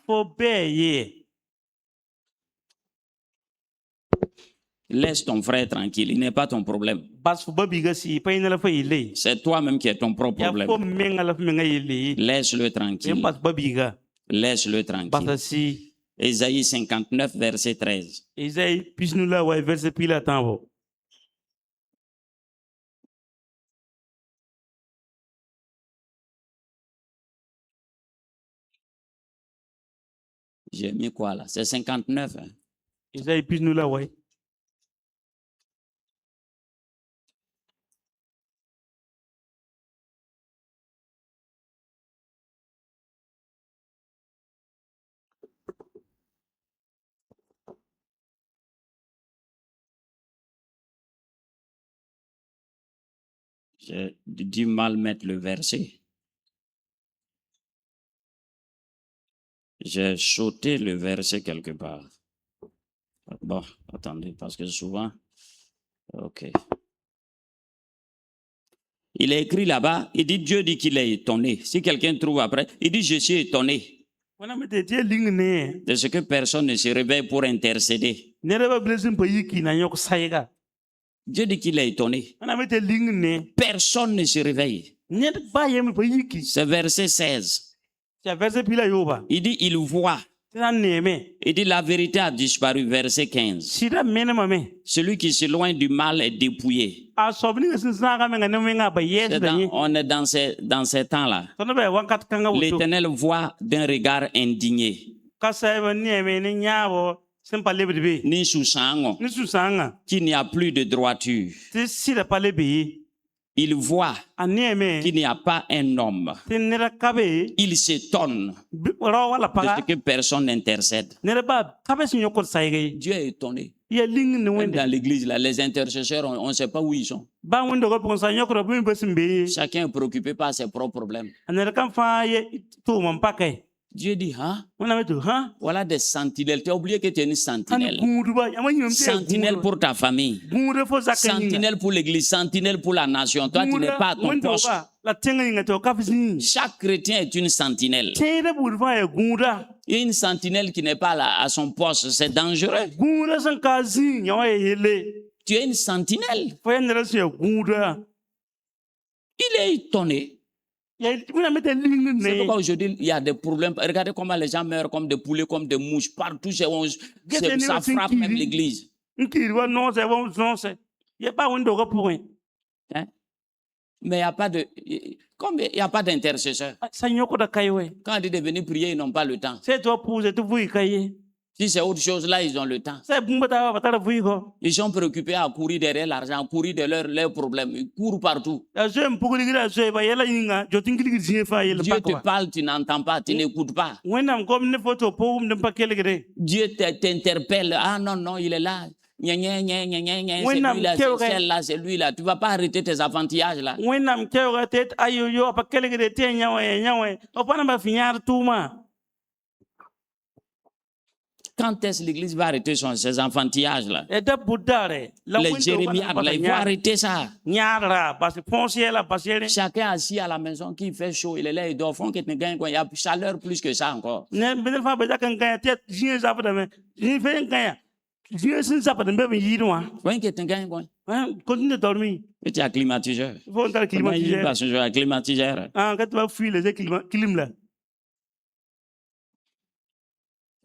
Laisse ton frère tranquille, il n'est pas ton problème. C'est toi-même qui es ton propre problème. Laisse-le tranquille. Laisse-le tranquille. Ésaïe 59, verset 13. J'ai mis quoi là? C'est 59. Hein? J'ai du mal mettre le verset. J'ai sauté le verset quelque part. Bon, attendez, parce que souvent... Ok. Il est écrit là-bas, il dit, Dieu dit qu'il est étonné. Si quelqu'un trouve après, il dit, je suis étonné de ce que personne ne se réveille pour intercéder. Dieu dit qu'il est étonné. Personne ne se réveille. C'est verset 16. Il dit, il voit Il dit la vérité a disparu, verset 15. Celui qui s'éloigne du mal est dépouillé. On est dans ces temps-là. L'Éternel voit d'un regard indigné. Ni Susango, qu'il n'y a plus de droiture. Il voit qu'il n'y a pas un homme. Il s'étonne de ce que personne n'intercède. Dieu est étonné. Même dans l'église, là, les intercesseurs, on ne sait pas où ils sont. Chacun est préoccupé par ses propres problèmes. Dieu dit, hein? Voilà des sentinelles. Tu as oublié que tu es une sentinelle. Sentinelle pour ta famille. Sentinelle pour l'église. Sentinelle pour la nation. Toi, tu n'es pas à ton poste. Chaque chrétien est une sentinelle. Et une sentinelle qui n'est pas à son poste, c'est dangereux. Tu es une sentinelle. Il est étonné. C'est pourquoi aujourd'hui il y a des problèmes. Regardez comment les gens meurent comme des poulets, comme des mouches. Partout, ça frappe même l'église. Hein? Mais il n'y a pas de. Comme il n'y a pas d'intercesseur. Quand on dit de venir prier, ils n'ont pas le temps. Si c'est autre chose, là, ils ont le temps. Ils sont préoccupés à courir derrière l'argent, à courir derrière leurs problèmes. Ils courent partout. Dieu te parle, tu n'entends pas, tu n'écoutes pas. Dieu t'interpelle. Ah non, non, il est là. C'est lui-là, c'est celle-là, c'est lui-là. Tu ne vas pas arrêter tes appendisages là. Quand est-ce que l'Église va arrêter ses enfantillages-là? Les jérémiades, là, ils vont arrêter ça. Chacun assis à la maison, qui fait chaud, il est là, il dort. Il y a chaleur plus que ça encore. Continue de dormir. Et tu as climatiseur. Il faut un climatiseur. Ah, quand tu vas fuir les clim là. Tu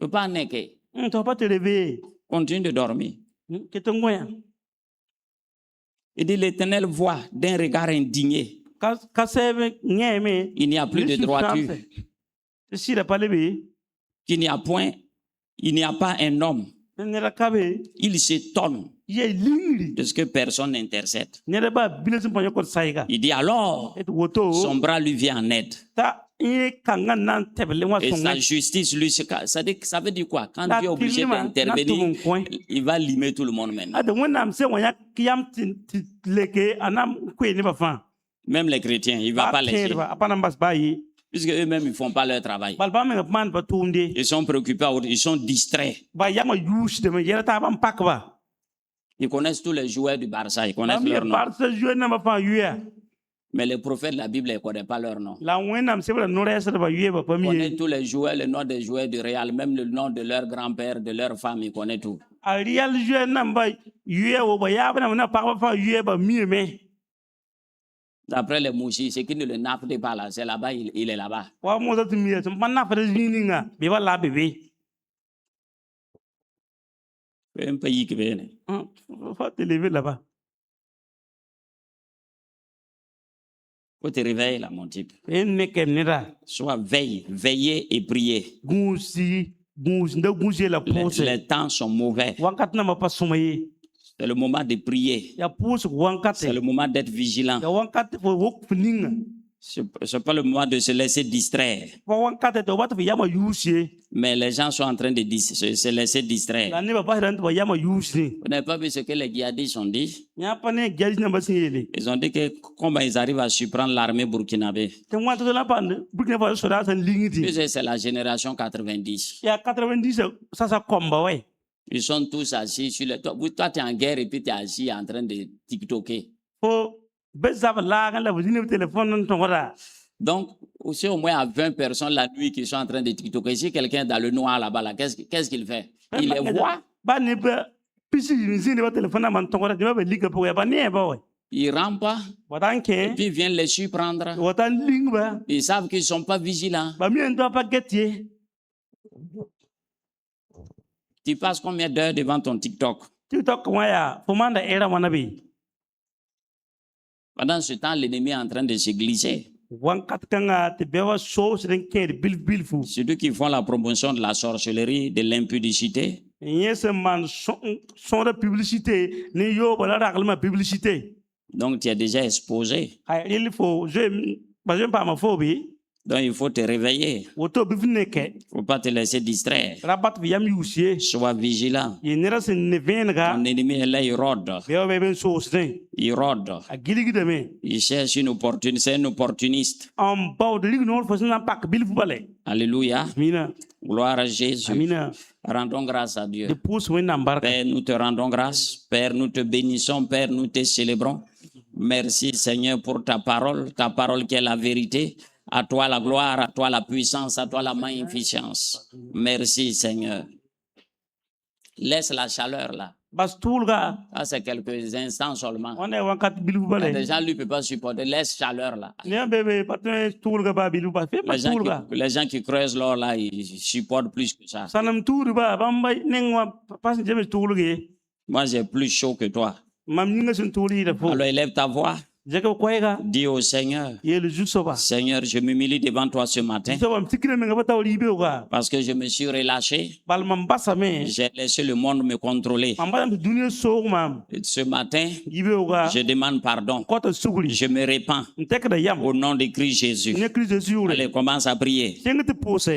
ne peux pas necker. Tu ne dois pas te réveiller. Continue de dormir. Il dit l'Éternel voit d'un regard indigné. Il n'y a plus de droiture. Qu'il n'y a point, il n'y a pas un homme. Il s'étonne de ce que personne n'intercède. Il dit alors, son bras lui vient en aide. Et sa justice, lui, ça veut dire quoi? Quand Dieu est obligé d'intervenir, il va limer tout le monde maintenant. Même les chrétiens, il ne va pas laisser. Puisque eux-mêmes, ils ne font pas leur travail. Ils sont préoccupés, ils sont distraits. Ils connaissent tous les joueurs du Barça, ils connaissent leur nom. Mais les prophètes de la Bible ne connaissent pas leur nom. Ils connaissent tous les joueurs, le nom des joueurs du Real, même le nom de leur grand-père, de leur femme, ils connaissent tout. D'après les mouchis, c'est qui ne le nappe pas là, c'est là-bas, il est là-bas. Un pays qui vient. Faut te lever là-bas. Faut te réveiller là, mon type. Sois veillez et priez. Les temps sont mauvais. C'est le moment de prier. C'est le moment d'être vigilant. C'est pas le moment de se laisser distraire. Mais les gens sont en train de se laisser distraire. Vous n'avez pas vu ce que les djihadistes ont dit? Ils ont dit que comment ils arrivent à surprendre l'armée burkinabé. C'est la génération 90. Ils sont tous assis sur le... Toi, tu es en guerre et puis tu es assis en train de tiktoker. Donc, aussi au moins à 20 personnes la nuit qui sont en train de tiktoker. Si quelqu'un est dans le noir là-bas, là, qu'est-ce qu'il fait? Il les voit. Il rampe et puis il vient les surprendre. Ils savent qu'ils ne sont pas vigilants. Tu passes combien d'heures devant ton TikTok? TikTok waya fumanda era wanabi. Pendant ce temps, l'ennemi est en train de se glisser. Ceux qui font la promotion de la sorcellerie, de l'impudicité. Donc tu es déjà exposé. Donc il faut te réveiller. Il ne faut pas te laisser distraire. Sois vigilant. Ton ennemi est là, il rôde. Il rôde. Il cherche une opportunité. C'est un opportuniste. Alléluia. Gloire à Jésus. Rendons grâce à Dieu. Père, nous te rendons grâce. Père, nous te bénissons. Père, nous te célébrons. Merci Seigneur pour ta parole qui est la vérité. À toi la gloire, à toi la puissance, à toi la magnificence. Merci Seigneur. Laisse la chaleur là. Ça c'est quelques instants seulement. Les gens lui peuvent pas supporter. Laisse chaleur là. Les gens qui creusent l'or là, ils supportent plus que ça. Moi j'ai plus chaud que toi. Alors élève ta voix. Dis au Seigneur, Seigneur, je m'humilie devant toi ce matin parce que je me suis relâché. J'ai laissé le monde me contrôler. Ce matin, je demande pardon. Je me répands au nom de Christ Jésus. Allez, commence à prier.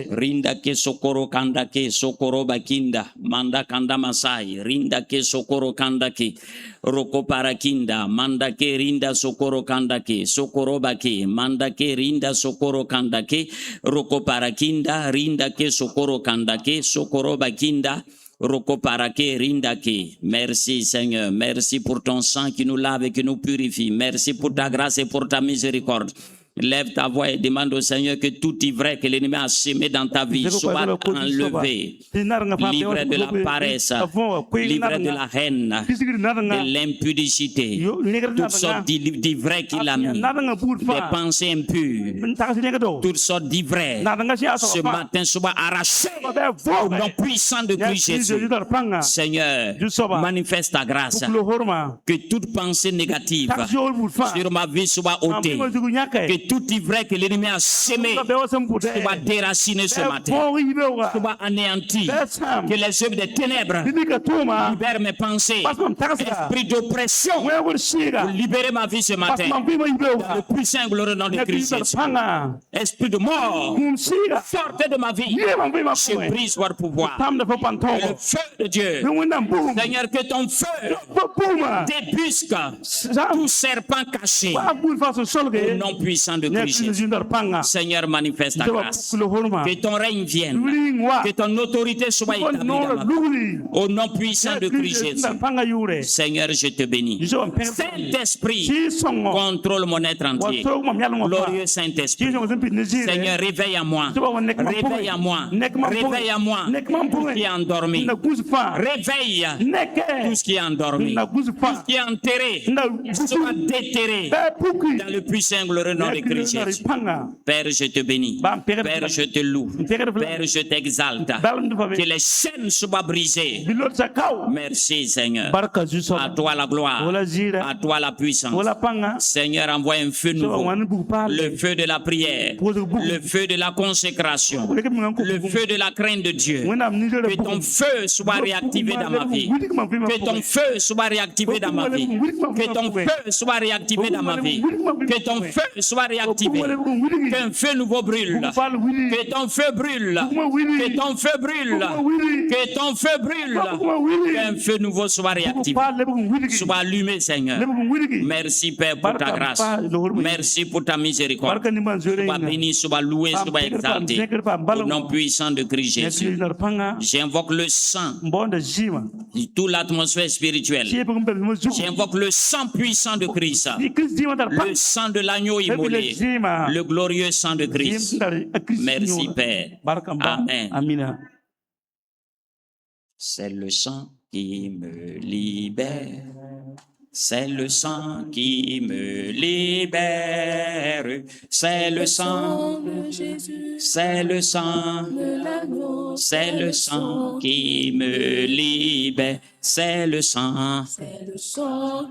Rinda ke sokoro kanda ke sokoro bakinda manda kanda masai rinda ke sokoro kanda ke roko parakinda manda ke rinda sokoro kandake sokoro bake manda ke rinda sokoro kandake roko parakinda rinda ke sokoro kandake sokoro bakinda roko parake rinda ke. Merci Seigneur, merci pour ton sang qui nous lave et qui nous purifie. Merci pour ta grâce et pour ta miséricorde. Lève ta voix et demande au Seigneur que tout ivraie que l'ennemi a semé dans ta vie soit enlevé. Livré de la paresse, livré de la haine, de l'impudicité, toutes sortes d'ivraie qu'il a mis, des pensées impures, toutes sortes d'ivraie. Ce matin soit arraché au nom puissant de Christ Jésus. Seigneur, manifeste ta grâce. Que toute pensée négative sur ma vie soit ôtée. Que tout ivraie que l'ennemi a semé soit déraciné ce matin, soit anéanti. Que les œuvres des ténèbres libèrent mes pensées. Esprit d'oppression, libérez ma vie ce matin. Dans le puissant et glorieux nom de Christ Jésus. Esprit de mort, sortez de ma vie. Je brise votre pouvoir. Que le feu de Dieu, Seigneur, que ton feu débusque tout serpent caché. Au nom puissant de Christ Jésus. Seigneur, manifeste ta grâce. Que ton règne vienne. Que ton autorité soit établie dans ma vie. Au nom puissant de Christ Jésus. Seigneur, je te bénis. Saint-Esprit, contrôle mon être entier. Glorieux Saint-Esprit. Seigneur, réveille à moi. Réveille à moi. Réveille à moi. Tout ce qui est endormi. Réveille tout ce qui est endormi. Tout ce qui est enterré soit déterré dans le puissant glorieux nom de Christ Jésus. Père, je te bénis. Père, je te loue. Père, je t'exalte. Que les chaînes soient brisées. Merci Seigneur. À toi la gloire. À toi la puissance. Seigneur, envoie un feu nouveau. Le feu de la prière. Le feu de la consécration. Le feu de la crainte de Dieu. Que ton feu soit réactivé dans ma vie. Que ton feu soit réactivé dans ma vie. Que ton feu soit réactivé dans ma vie. Que ton feu soit réactivé. Qu'un feu nouveau brûle. Que ton feu brûle. Que ton feu brûle. Que ton feu brûle. Qu'un feu nouveau soit réactivé. Soit allumé, Seigneur. Merci, Père, pour ta grâce. Merci pour ta miséricorde. Sois béni, sois loué, sois exalté. Au nom puissant de Christ Jésus. J'invoque le sang de toute l'atmosphère spirituelle. J'invoque le sang puissant de Christ. Le sang de l'agneau immolé. Le glorieux sang de Christ. Merci, Père. Amen. C'est le sang qui me libère. C'est le sang qui me libère, c'est le sang de Jésus, c'est le sang de l'agneau, c'est le sang qui me libère, c'est le sang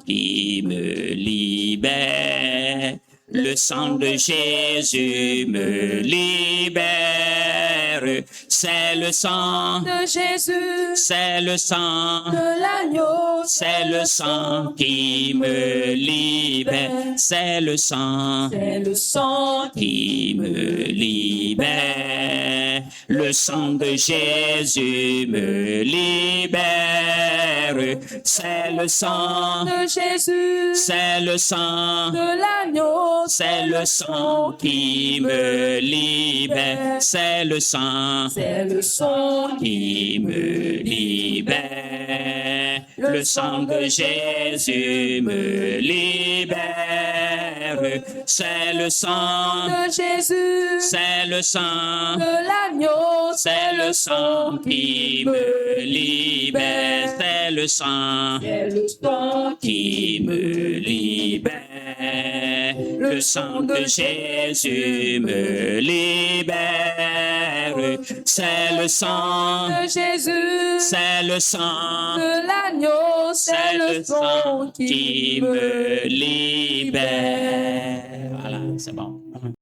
qui me libère. Le sang de Jésus me libère, c'est le sang de Jésus, c'est le sang de l'agneau, c'est le sang qui me libère, c'est le sang qui me libère. Le sang de Jésus me libère, c'est le sang de Jésus, c'est le sang de l'agneau, c'est le sang qui me libère, c'est le sang qui me libère. Le sang de Jésus me libère, c'est le sang de Jésus, c'est le sang de l'agneau, c'est le sang qui me libère, c'est le sang qui me libère. Le sang de Jésus me libère, c'est le sang de Jésus, c'est le sang de l'agneau, c'est le sang qui me libère. Voilà, c'est bon.